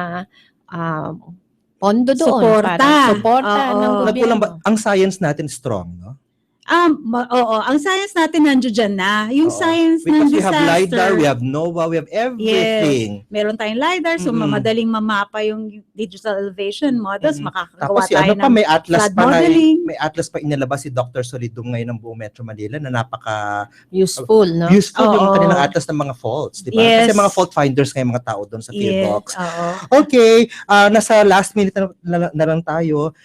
pondo doon. Suporta. Para suporta Oo. ng Nagkulang gobyerno. ba? Ang science natin strong, no? Oo, ang science natin nandiyo dyan na. Yung Oo. science ng Because we have disaster. LiDAR, we have NOAA, we have everything. Meron tayong LiDAR, so madaling mamapa yung digital elevation models. Makakagawa Tapos tayo ano pa, ng may atlas flood pa modeling. may atlas pa inilabas si Dr. Solidum ngayon ng buong Metro Manila na napaka Useful, no? useful yung Oo. kanilang atlas ng mga faults, di ba? Yes. Kasi mga fault finders ngayon mga tao doon sa field box. Oo. Okay, nasa last minute na lang tayo.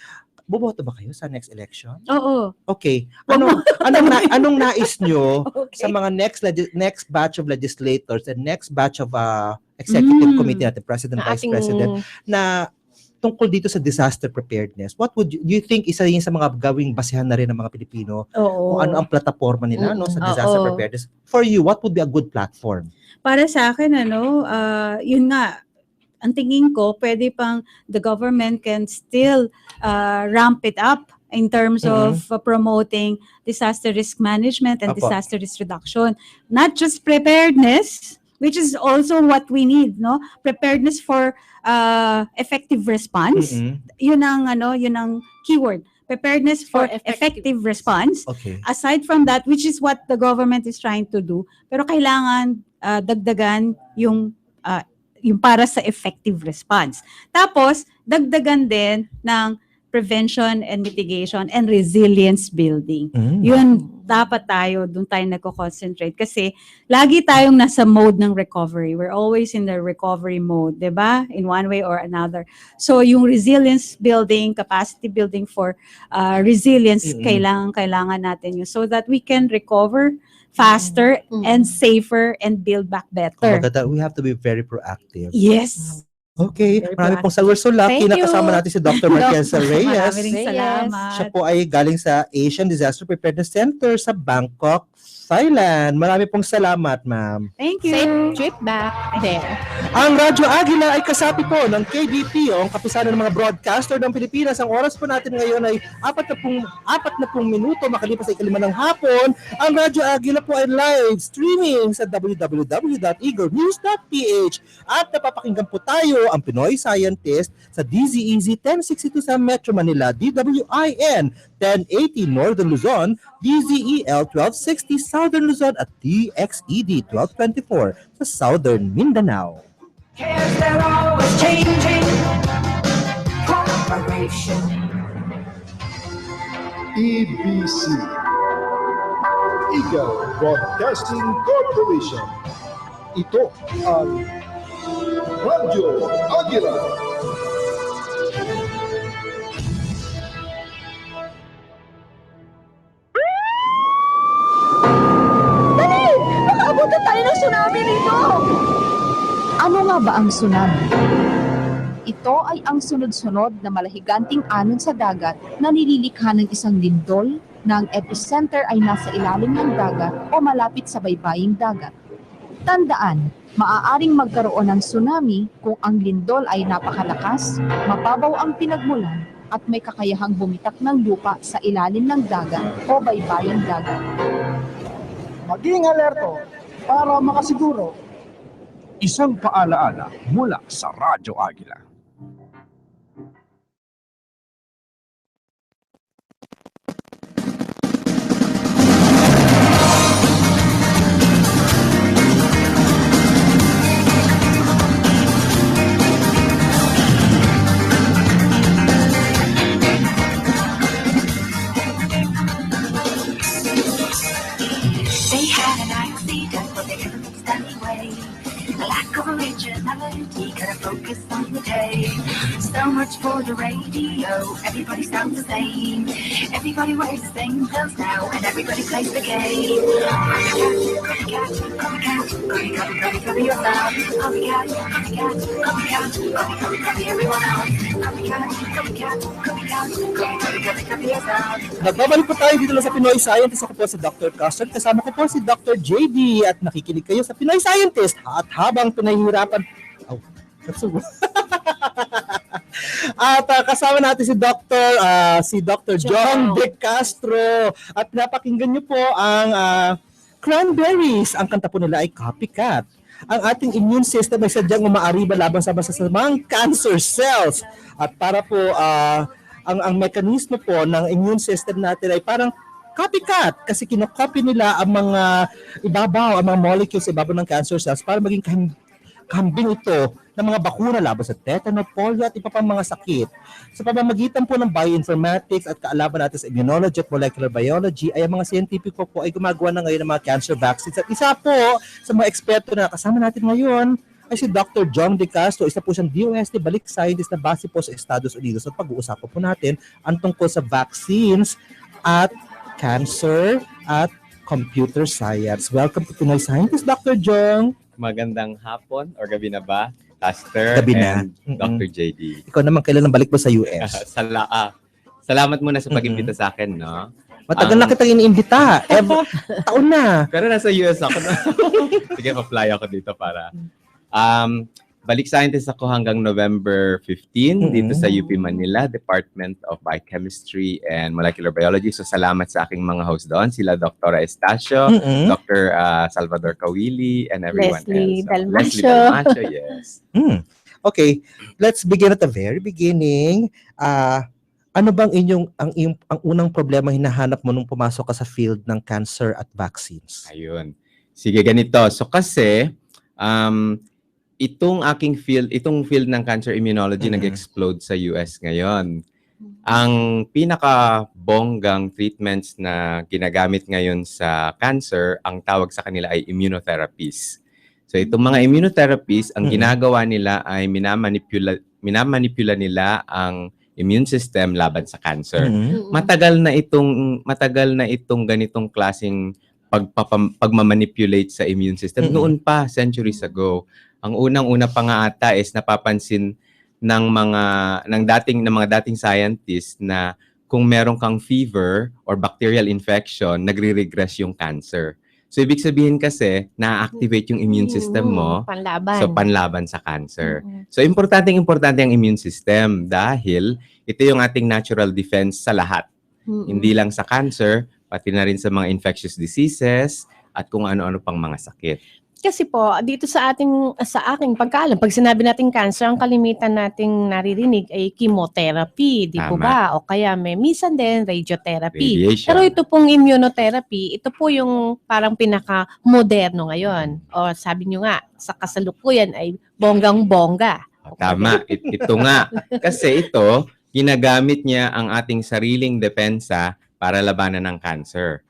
Boboto ba kayo sa next election? Oo. Okay. Anong nais nyo sa mga next batch of legislators and next batch of executive committee natin, President, Na Vice ating- President, na tungkol dito sa disaster preparedness? What would you think isa yun sa mga gawing basehan na rin ng mga Pilipino? Oo. Kung ano ang plataforma nila no, sa disaster Oo. preparedness? For you, what would be a good platform? Para sa akin, yun nga, ang tingin ko, pwede pang the government can still ramp it up in terms of promoting disaster risk management and Apo. disaster risk reduction. Not just preparedness, which is also what we need, no? Preparedness for effective response. Yun ang keyword. Preparedness for effective response. Okay. Aside from that, which is what the government is trying to do, pero kailangan dagdagan yung para sa effective response. Tapos, dagdagan din ng prevention and mitigation and resilience building. Yun, dapat doon tayo nagko-concentrate kasi lagi tayong nasa mode ng recovery. We're always in the recovery mode, di ba? In one way or another. So, yung resilience building, capacity building for resilience, kailangan natin yun so that we can recover faster and safer and build back better. We have to be very proactive. Yes. Okay, marami pong salamat. So lucky na kasama natin si Dr. Marquesa Reyes. Maraming salamat. Siya po ay galing sa Asian Disaster Preparedness Center sa Bangkok, Thailand. Marami pong salamat, ma'am. Thank you. Safe trip back there. Ang Radyo Agila ay kasapi po ng KBP o ang kapisanan ng mga broadcaster ng Pilipinas. Ang oras po natin ngayon ay 40 minuto makalipas sa 5 ng hapon. Ang Radyo Agila po ay live streaming sa www.eaglenews.ph at napapakinggan po tayo ang Pinoy Scientist sa DZEC 1062 sa Metro Manila, DWIN 1080 Northern Luzon, DZEL 1260 Southern Luzon at DXED 1224 sa Southern Mindanao. Cares they're always changing. Cooperation. EBC, Eagle Broadcasting Corporation. Ito ang Radyo Agila. Nakaabutan tayo ng tsunami dito! Ano nga ba ang tsunami? Ito ay ang sunod-sunod na malahiganting alon sa dagat na nililikha ng isang lindol na ang epicenter ay nasa ilalim ng dagat o malapit sa baybaying dagat. Tandaan, maaaring magkaroon ng tsunami kung ang lindol ay napakalakas, mababaw ang pinagmulan, at may kakayahang bumitak ng lupa sa ilalim ng dagat o baybaying dagat. Maging alerto para makasiguro. Isang paalaala mula sa Radyo Agila. They had an accident, but they never mixed anyway. The lack of originality, gotta focus on the day. So much for the radio, everybody sounds the same. Everybody wears the same clothes now, and everybody plays the game. Copycat, copycat, copycat, copy yourself. Copycat, copycat, copycat, copy everyone else. Copycat, copycat, copycat, copy yourself. Nagbabalik po tayo dito lang sa Pinoy Scientist. Ako po si Dr. Castro. Kasama ko po si Dr. JD at nakikinig kayo sa Pinoy Scientist. At habang pinahihirapan... At kasama natin si Dr. John De Castro. At napakinggan niyo po ang Cranberries. Ang kanta po nila ay Copycat. Ang ating immune system ay sadyang umaariba laban sa masasamang cancer cells. At para po ang mekanismo po ng immune system natin ay parang copycat kasi kinokopy nila ang mga ibabaw, ang mga molecules sa ibabaw ng cancer cells para maging kambing ito ng mga bakuna laban sa tetano, polio at iba pang mga sakit. Sa pamamagitan po ng bioinformatics at kaalaman natin sa immunology at molecular biology ay ang mga scientifico po ay gumagawa na ngayon ng mga cancer vaccines. At isa po sa mga eksperto na kasama natin ngayon ay si Dr. John De Castro. Isa po siyang DOST balik scientist na base po sa Estados Unidos. At pag-uusapan po natin ang tungkol sa vaccines at cancer at computer science. Welcome to Pinoy Scientist, Dr. John. Magandang hapon or gabi na ba, Pastor Gabi na. and Dr. JD. Ikaw naman kailan balik mo sa US? Salamat muna sa pag-imbita sa akin, no? Matagal na kitang iniimbita. Taon na. Pero nasa US ako na. Sige, pa-fly ako dito para... Balik Scientist ako hanggang November 15 dito sa UP Manila, Department of Biochemistry and Molecular Biology. So salamat sa aking mga host doon, sila Dr. Estacio, Dr. Salvador Kawili, and everyone Leslie else. So, Dalmacio. Leslie Dalmacio, yes. Okay, let's begin at the very beginning. Ano bang ang unang problema hinahanap mo nung pumasok ka sa field ng cancer at vaccines? Ayun. Sige, ganito. So kasi, itong field ng cancer immunology nag-explode sa US ngayon. Ang pinaka-bonggang treatments na ginagamit ngayon sa cancer, ang tawag sa kanila ay immunotherapies. So itong mga immunotherapies, ang ginagawa nila ay minamanipula nila ang immune system laban sa cancer. Matagal na itong ganitong klaseng pagmamanipulate sa immune system noon pa, centuries ago. Ang unang-una pa nga ata is napapansin ng mga dating scientists na kung meron kang fever or bacterial infection, nagre-regress yung cancer. So ibig sabihin kasi na-activate yung immune system mo. Panlaban. So panlaban sa cancer. So importante ang immune system dahil ito yung ating natural defense sa lahat. Hindi lang sa cancer, pati na rin sa mga infectious diseases at kung ano-ano pang mga sakit. Kasi po, dito sa aking pagkaalam, pag sinabi natin cancer, ang kalimitan nating naririnig ay chemotherapy, di po ba? O kaya may minsan din radiotherapy. Radiation. Pero ito pong immunotherapy, ito po yung parang pinaka-moderno ngayon. O sabi nyo nga, sa kasalukuyan ay bonggang-bongga. Tama, ito nga. Kasi ito, ginagamit niya ang ating sariling depensa para labanan ng cancer.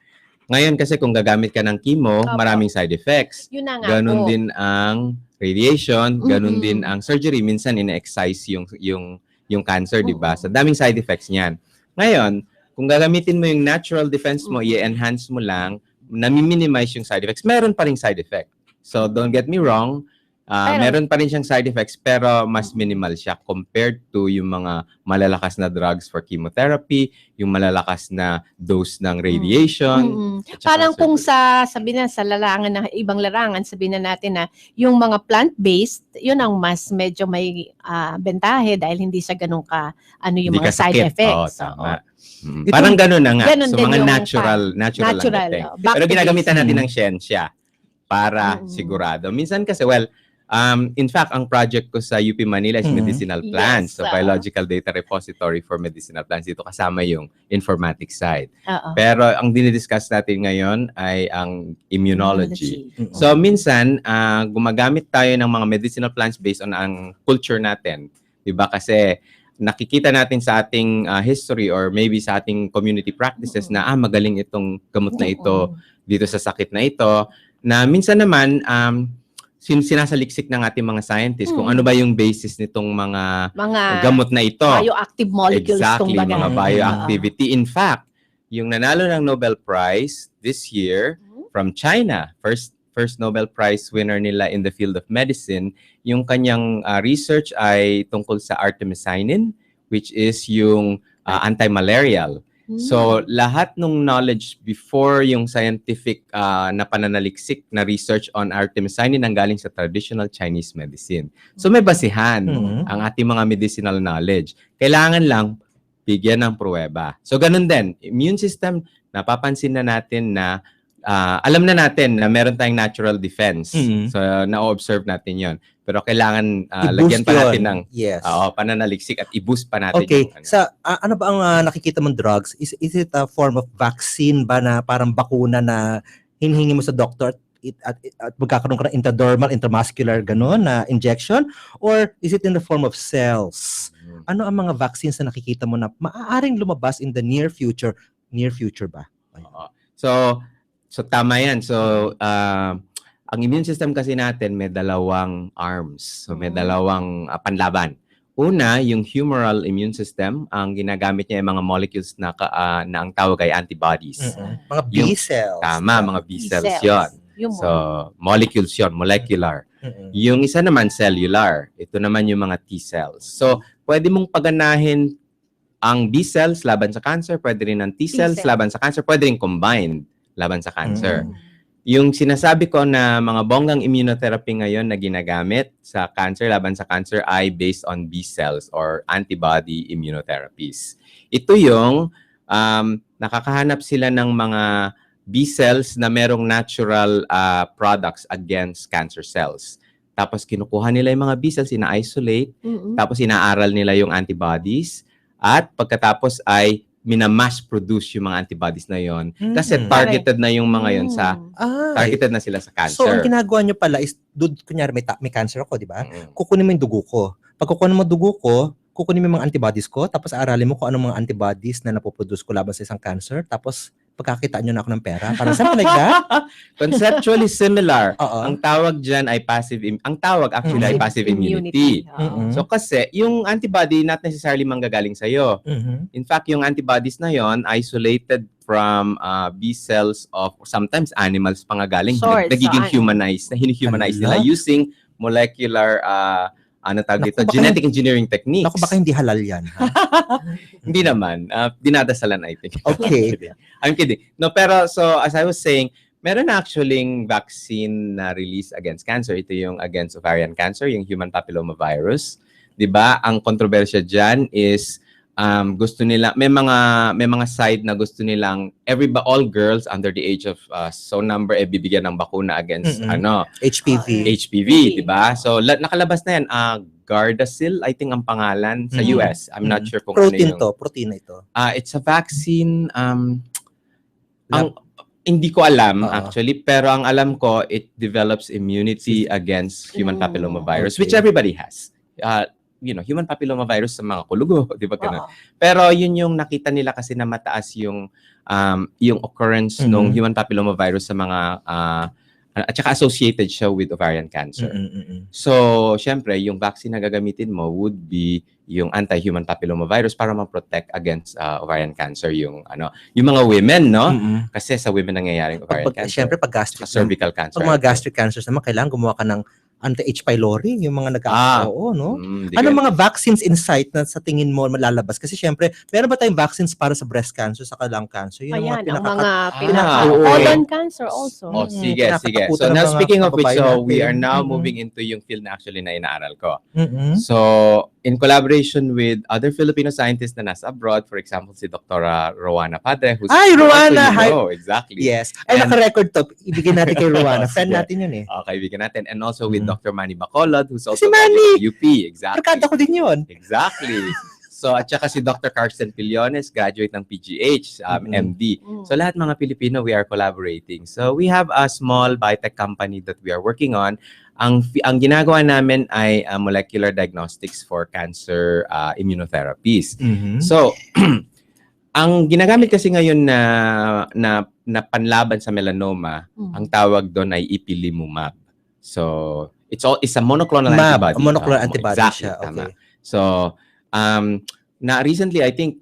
Ngayon kasi kung gagamit ka ng chemo, maraming side effects. Yun na nga Ganon po. din ang radiation, ganon din ang surgery. Minsan ina-excise yung cancer, di ba? So daming side effects niyan. Ngayon, kung gagamitin mo yung natural defense mo, i-enhance mo lang, nami-minimize yung side effects. Meron pa ring side effect. So don't get me wrong, meron pa rin siyang side effects pero mas minimal siya compared to yung mga malalakas na drugs for chemotherapy, yung malalakas na dose ng radiation. Parang kung sabihin na sa ibang larangan, sabihin na natin na yung mga plant-based, yun ang mas medyo may bentahe dahil hindi siya ganun yung Hindi mga side kasakit. effects. Tama. Parang ganun na nga. Ganun So din mga yung natural ang dating. back Pero to ginagamitan basics. natin ng siyensya para sigurado. Minsan kasi, in fact, ang project ko sa UP Manila is medicinal plants. So, biological data repository for medicinal plants. Dito kasama yung informatics side. Pero ang dinidiscuss natin ngayon ay ang immunology. So, minsan, gumagamit tayo ng mga medicinal plants based on ang culture natin. Diba? Kasi nakikita natin sa ating history or maybe sa ating community practices na magaling itong gamot na ito dito sa sakit na ito. Na minsan naman, sinasaliksik ng ating mga scientists kung ano ba yung basis nitong mga gamot na ito. Bioactive molecules. Exactly, mga bioactivity. In fact, yung nanalo ng Nobel Prize this year from China, first Nobel Prize winner nila in the field of medicine, yung kanyang research ay tungkol sa artemisinin, which is yung anti-malarial. So, lahat ng knowledge before yung scientific na pananaliksik na research on artemisinin nanggaling sa traditional Chinese medicine. So, may basihan ang ating mga medicinal knowledge. Kailangan lang bigyan ng pruweba. So, ganun din. Immune system, napapansin na natin na alam na natin na meron tayong natural defense. So, na-observe natin yon. Pero kailangan lagyan pa natin ng pananaliksik at i-boost pa natin. Okay. Ano ba ang nakikita mong drugs? Is it a form of vaccine ba na parang bakuna na hinihingi mo sa doctor at magkakaroon ka ng intradermal, intramuscular, gano'n na injection? Or is it in the form of cells? Ano ang mga vaccines na nakikita mo na maaaring lumabas in the near future? Near future ba? So tama yan. So, ang immune system kasi natin may dalawang arms. So, may dalawang panlaban. Una, yung humoral immune system, ang ginagamit niya ay mga molecules na ang tawag ay antibodies. Mga B-cells. Tama, mga B-cells yun. So, molecules yun, molecular. Yung isa naman, cellular. Ito naman yung mga T-cells. So, pwede mong paganahin ang B-cells laban sa cancer, pwede rin ang T-cells laban sa cancer, pwede rin combined laban sa cancer. yung sinasabi ko na mga bonggang immunotherapy ngayon na ginagamit sa cancer, laban sa cancer, ay based on B cells or antibody immunotherapies. Ito yung nakakahanap sila ng mga B cells na merong natural products against cancer cells. Tapos kinukuha nila yung mga B cells, ina-isolate, tapos inaaral nila yung antibodies, at pagkatapos ay minamass produce yung mga antibodies na yon kasi targeted na yung mga yon sa targeted na sila sa cancer. So, ang ginagawa nyo pala is, kunyari may cancer ako, di ba? Kukunin mo yung dugo ko. Pag kukunin mo dugo ko, kukunin mo yung mga antibodies ko, tapos aralin mo kung anong mga antibodies na napoproduce ko laban sa isang cancer, tapos pagkakitaan nyo na ako ng pera. Parang something like that? Conceptually similar. Ang tawag dyan ay ang tawag actually ay passive immunity. So kasi, yung antibody not necessarily manggagaling sa'yo. In fact, yung antibodies na yon isolated from B cells of sometimes animals pangagaling. Nagiging humanized. Na hinihumanize nila using molecular genetic engineering techniques. Naku, baka hindi halal yan. Ha? Hindi naman. Dinadasalan, I think. Okay. I'm kidding. No, pero so as I was saying, meron na actually vaccine na release against cancer. Ito yung against ovarian cancer, yung human papillomavirus. 'Di ba? Ang kontrobersya diyan is gusto nila may mga side na gusto nilang all girls under the age of number bibigyan ng bakuna against HPV, 'di ba? So nakalabas na yan Gardasil, I think ang pangalan sa US. I'm not sure kung protein ito. It's a vaccine hindi ko alam actually, pero ang alam ko it develops immunity against human papillomavirus, which everybody has. Human papillomavirus sa mga kulugo, di ba ganun? Pero yun yung nakita nila kasi na mataas yung occurrence ng human papillomavirus sa mga at saka associated siya with ovarian cancer. So, syempre, yung vaccine na gagamitin mo would be yung anti-human papillomavirus para ma-protect against ovarian cancer yung mga women, no? Kasi sa women nangyayari ovarian cancer. Syempre, pag gastric cervical cancer. Pag mga gastric cancers naman, kailangan gumawa ka ng anti-H. pylori, yung mga no? Ano mga vaccines in sight na sa tingin mo malalabas? Kasi syempre, meron ba tayong vaccines para sa breast cancer, sa lung cancer? Yun Ayan, ang mga colon cancer also. Sige. So now speaking of which, we are now moving into yung field na actually na inaaral ko. So, in collaboration with other Filipino scientists na nasa abroad, for example, si Dr. Rowana Padre, who's Rowana! Exactly. Yes. Ay, naka-record to. Ibigay natin kay Rowana. Friend natin yun eh. Okay, ibigay natin. And also with Dr. Manny Bacolod, who's also Manny! UP. Exactly. Barkada ko din yun. Exactly. So, at saka si Dr. Carsten Pillones, graduate ng PGH, MD. So, lahat mga Pilipino, we are collaborating. So, we have a small biotech company that we are working on. Ang ginagawa namin ay molecular diagnostics for cancer immunotherapies. So, ang ginagamit kasi ngayon na panlaban sa melanoma, ang tawag doon ay ipilimumab. So, it's a monoclonal antibody. Monoclonal antibody exactly, siya. Okay. So, recently, I think,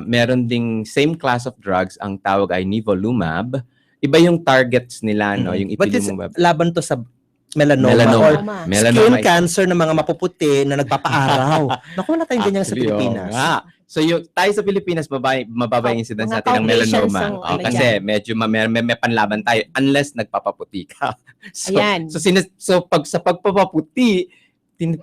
meron ding same class of drugs, ang tawag ay nivolumab. Iba yung targets nila, no? Yung ipilimumab. But laban to sa melanoma. Skin cancer ng mga mapuputi na nagpapaaraw. Naku, wala tayong ganyan sa Pilipinas. So, tayo sa Pilipinas, mababa yung incidence natin ng melanoma. Kasi medyo may panlaban tayo unless nagpapaputi ka. So pag sa pagpapaputi,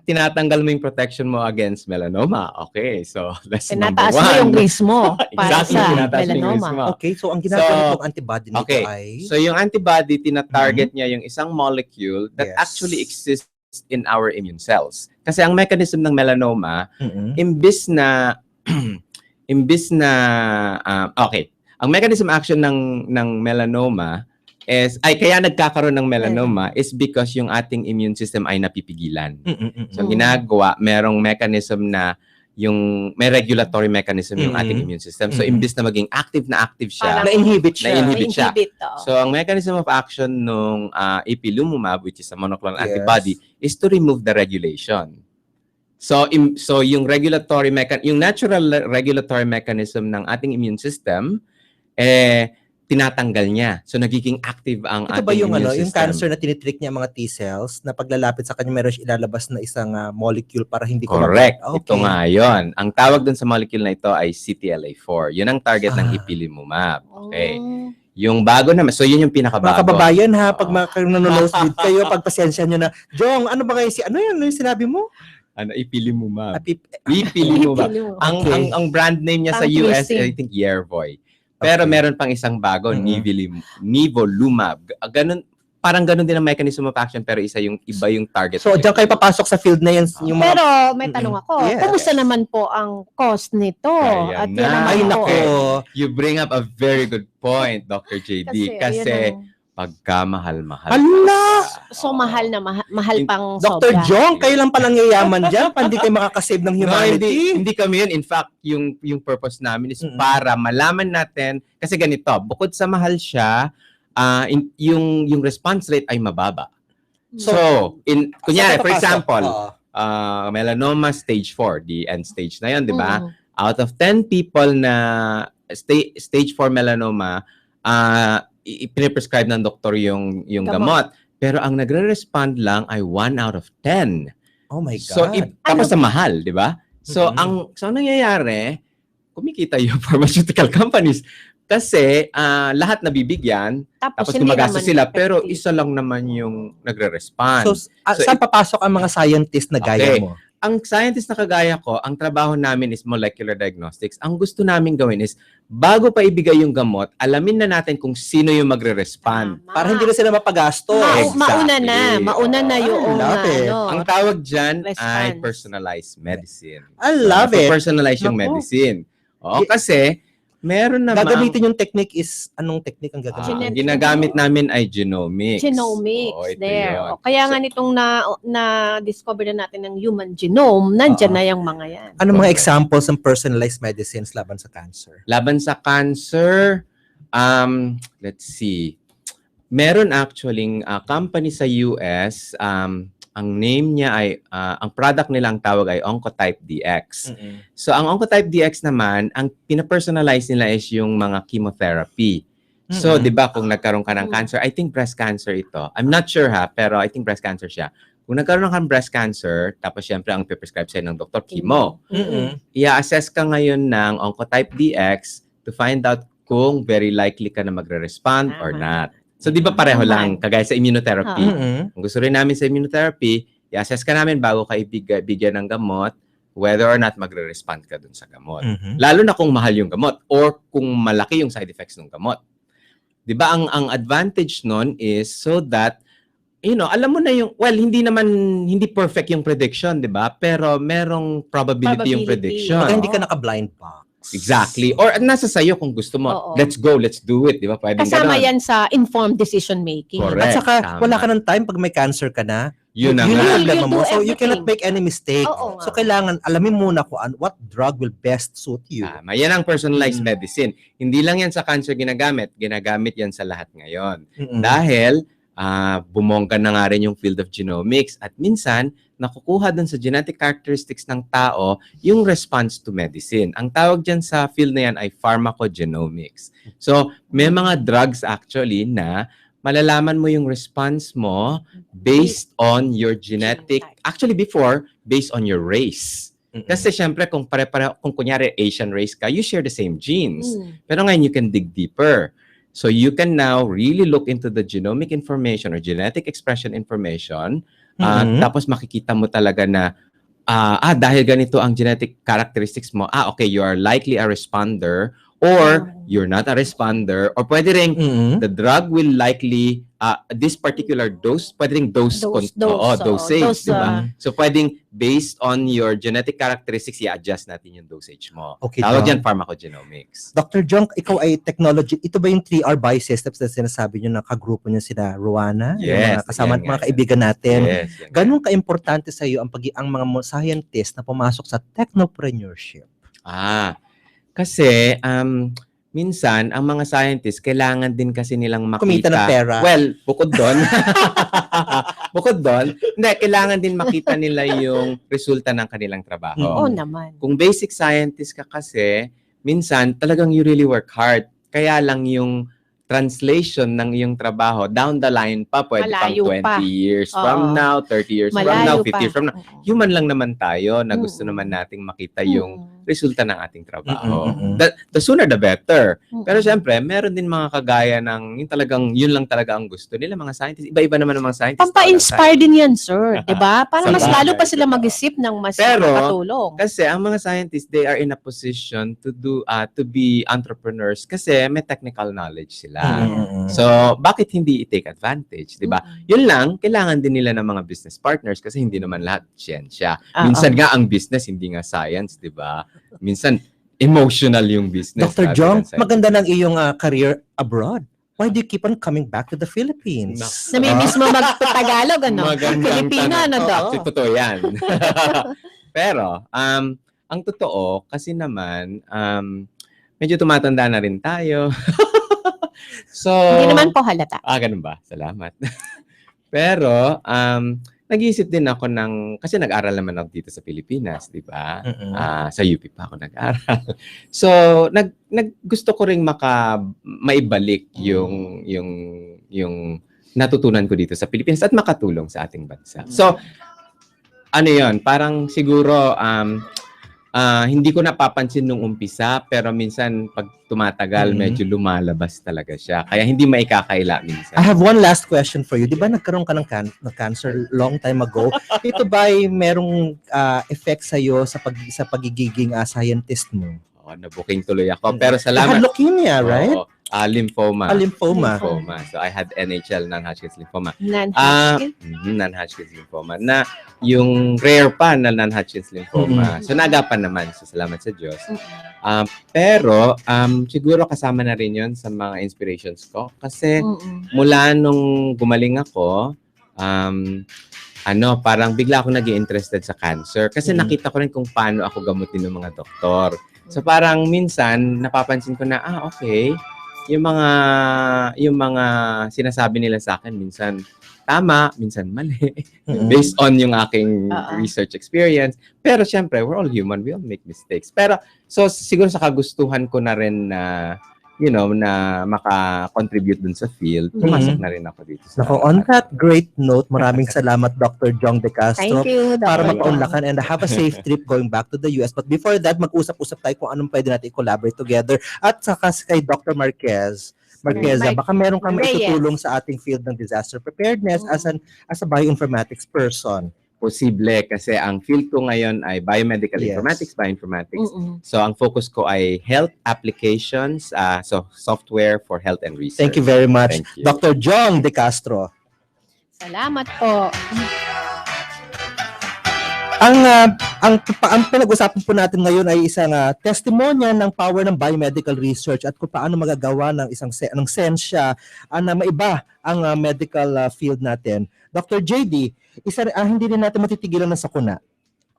tinatanggal mo yung protection mo against melanoma. Okay, so that's tinataas mo yung risk mo para sa melanoma. Okay, so ang ginagawa ng antibody nito ay... So yung antibody, tina-target niya yung isang molecule that actually exists in our immune cells. Kasi ang mechanism ng melanoma, imbis na ang mechanism action ng melanoma kaya nagkakaroon ng melanoma is because yung ating immune system ay napipigilan. So ginagawa, merong mechanism na may regulatory mechanism yung ating immune system. So imbis na maging active siya, na-inhibit siya. So ang mechanism of action nung ipilimumab, which is a monoclonal antibody, is to remove the regulation. So yung yung natural regulatory mechanism ng ating immune system tinatanggal niya. So nagiging active ang ating immune system. Yung cancer na tinitreat niya mga T cells na paglalapit sa kanya meron siya ilalabas na isang molecule para hindi ko correct. Okay. Ito nga yun. Ang tawag dun sa molecule na ito ay CTLA4. Yun ang target ng ipilimumab. Okay. Yung bago naman, so yun yung Mga pinakabago. kababayan ha, pag nanonosebleed kayo, pagpasensya nyo na, Jong, ano ba kayo ano yung sinabi mo? Ano, ipili mo ma. Apip- Ipili mo ba? Ipili mo. Okay. Ang brand name niya sa Tongue US, twisting. I think Yervoy. Pero Okay. meron pang isang bago, Nivolumab. Parang ganun din ang mechanism of action, pero iba yung target. So, diyan kayo papasok sa field na yan. Yung mga, Pero may tanong ako, Yes. kumusta naman po ang cost nito? Ayan At na. yan naman ay, po, nako. You bring up a very good point, Dr. JD. Kasi ayun pagkamahal-mahal. Hala! so mahal na mahal pang Dr. sobra. Jong, kayo lang palang yayaman dyan, hindi kayo makakasave ng No, humanity. hindi kami yun. In fact, yung purpose namin is para malaman natin, kasi ganito, bukod sa mahal siya, yung response rate ay mababa. So, kunyari, for example, melanoma stage 4, the end stage na yun, di ba? Out of 10 people na stage 4 melanoma, i-prescribe ng doktor yung gamot. Pero ang nagre-respond lang ay 1 out of 10. Oh my God. So, tapos sa mahal, di ba? So, ang nangyayari, kumikita yung pharmaceutical companies. Kasi lahat nabibigyan, tapos hindi gumagastos naman sila, effective. pero isa lang naman yung nagre-respond. So, saan papasok ang mga scientist na gaya mo? Ang scientist na kagaya ko, ang trabaho namin is molecular diagnostics. Ang gusto namin gawin is, bago pa ibigay yung gamot, alamin na natin kung sino yung magre-respond. Para hindi na sila mapagastos. Mauna na yung love it. Ang tawag dyan ay Response. personalized medicine. I love it. Personalize yung Naku. medicine. Oo, kasi meron naman. Gagamitin yung technique is, anong technique ang gagamitin? Ang ginagamit namin ay genomics. Genomics, Oo, ito there. yun. O, kaya nga nitong na-discover na natin ng human genome, nandyan na yung mga yan. Ano mga examples ng personalized medicines laban sa cancer? Laban sa cancer, let's see. Meron actually company sa US, ang name niya ay, ang product nila ang tawag ay Oncotype DX. So, ang Oncotype DX naman, ang pinapersonalize nila is yung mga chemotherapy. So, di ba, kung nagkaroon ka ng cancer, I think breast cancer ito. I'm not sure ha, pero I think breast cancer siya. Kung nagkaroon ka ng breast cancer, tapos syempre ang prescribe sa'yo ng doktor, chemo. I-assess ka ngayon ng Oncotype DX to find out kung very likely ka na magre-respond or not. So, di ba pareho lang, kagaya sa immunotherapy. Kung gusto rin namin sa immunotherapy, i-assess ka namin bago ka bigyan ng gamot, whether or not magre-respond ka dun sa gamot. Lalo na kung mahal yung gamot or kung malaki yung side effects ng gamot. Di ba, ang advantage nun is so that, alam mo na yung, well, hindi perfect yung prediction, di ba? Pero merong probability yung prediction. Baka hindi ka naka-blind box. Exactly. Or nasa sayo kung gusto mo. Oo. Let's go, let's do it. Di ba? Pwedeng Kasama ganun. yan sa informed decision making. Correct. At saka, Tama. wala ka ng time pag may cancer ka na. Yun na Yun nga. ang problema You mo. do So, you everything. cannot make any mistake. Oo nga. So, kailangan alamin muna kung what drug will best suit you. Tama. Yan ang personalized medicine. Hindi lang yan sa cancer ginagamit. Ginagamit yan sa lahat ngayon. Dahil, bumongga na nga rin yung field of genomics. At minsan, nakukuha dun sa genetic characteristics ng tao yung response to medicine. Ang tawag dyan sa field na yan ay pharmacogenomics. So, may mga drugs actually na malalaman mo yung response mo based on your genetic, actually before, based on your race. Kasi syempre, kung kung kunyari Asian race ka, you share the same genes. Pero ngayon, you can dig deeper. So you can now really look into the genomic information or genetic expression information. Tapos makikita mo talaga na, dahil ganito ang genetic characteristics mo, okay, you are likely a responder or you're not a responder or pwede rin, the drug will likely, this particular dose, pwede rin dosage, diba? So pwedeng based on your genetic characteristics, i-adjust natin yung dosage mo. Okay, Tawag Doc. dyan pharmacogenomics. Dr. Jong, ikaw ay technology. Ito ba yung 3R Biosystems na sinasabi nyo na kagrupo niya sila Rowana? Yung Yes, mga kasama, yan nga, mga kaibigan natin. Yes, yan nga. Ganun ka-importante sa iyo ang mga scientist na pumasok sa technopreneurship? Kasi minsan ang mga scientists kailangan din kasi nilang makita. Kumita ng pera. Well, bukod doon. Hindi, kailangan din makita nila yung resulta ng kanilang trabaho. Oo naman. Kung basic scientist ka kasi, minsan talagang you really work hard. Kaya lang yung translation ng iyong trabaho down the line pa, pwede Malayo pang 20 pa. years from now, 30 years from Malayo now, 50 pa. years from now. Human lang naman tayo na gusto naman nating makita yung resulta ng ating trabaho. The sooner the better. Pero syempre, meron din mga kagaya ng yung talagang yun lang talaga ang gusto nila mga scientists. Iba-iba naman ang mga scientists. Pampa-inspire din yan, sir. Diba? Para mas Sabagay, lalo pa sila mag-isip ng mas Pero, makatulong. Kasi ang mga scientists, they are in a position to be entrepreneurs kasi may technical knowledge sila. So, bakit hindi i-take advantage, 'di ba? Yun lang, kailangan din nila ng mga business partners kasi hindi naman lahat siyensya. Minsan nga ang business hindi nga science, 'di ba? Minsan emotional yung business. Dr. Jong, maganda ng iyong career abroad. Why do you keep on coming back to the Philippines? Namimiss mo mag-Tagalog, ano? Filipino, ano daw? Totoo yan. Pero, ang totoo, kasi naman, medyo tumatanda na rin tayo. So, hindi naman po halata. Ganun ba? Salamat. Pero, nag-iisip din ako kasi nag-aral naman ako dito sa Pilipinas, di ba? Sa UP pa ako nag-aral. So, gusto ko ring maibalik yung natutunan ko dito sa Pilipinas at makatulong sa ating bansa. So, ano yon? Parang siguro, hindi ko napapansin nung umpisa, pero minsan pag tumatagal, medyo lumalabas talaga siya. Kaya hindi maikakaila minsan. I have one last question for you. Di ba nagkaroon ka ng cancer long time ago? Ito ba ay merong effect sa'yo sa pagiging scientist mo? Nabuking tuloy ako. Pero salamat. You had leukemia, right? Lymphoma. Lymphoma. So I had NHL, non-Hodgkin's lymphoma. Non-Hodgkin's lymphoma. Na yung rare pa na non-Hodgkin's lymphoma. So nagapan naman. So salamat sa Diyos. Pero siguro kasama na rin yun sa mga inspirations ko. Kasi mula nung gumaling ako, parang bigla ako naging interested sa cancer. Kasi nakita ko rin kung paano ako gamutin ng mga doktor. So parang minsan napapansin ko na okay, yung mga sinasabi nila sa akin minsan tama, minsan mali based on yung aking research experience. Pero syempre, we're all human, we all make mistakes. Pero so siguro sa kagustuhan ko na rin na na maka-contribute dun sa field, pumasok na rin ako dito. On that great note, maraming salamat Dr. Jong De Castro. Thank you, Dr. Para mapaunlakan and have a safe trip going back to the US. But before that, mag-usap-usap tayo kung anong pwede natin i-collaborate together. At saka kay Dr. Marqueza, baka meron kang maitutulong sa ating field ng disaster preparedness as a bioinformatics person. Posible kasi ang field ko ngayon ay biomedical informatics, bioinformatics. So ang focus ko ay health applications, so software for health and research. Thank you very much, Dr. Jong De Castro. Salamat po. Ang pinag-usapan po natin ngayon ay isang testimonya ng power ng biomedical research at kung paano magagawa ng ng sensya na maiba ang medical field natin. Dr. JD, hindi rin natin matitigilan ng sakuna.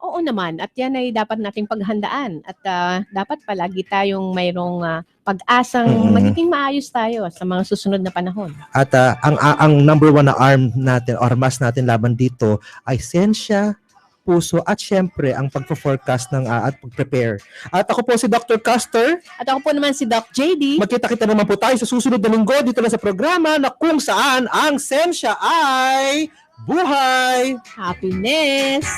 Oo naman. At yan ay dapat nating paghandaan. At dapat palagi tayong mayroong pag-asang magiging maayos tayo sa mga susunod na panahon. At ang number one na armas natin laban dito ay sensya, puso at syempre ang pagpo-forecast at pag-prepare. At ako po si Dr. Custer. At ako po naman si Doc JD. Magkita-kita naman po tayo sa susunod na linggo dito na sa programa na kung saan ang sensya ay buhay! Happiness!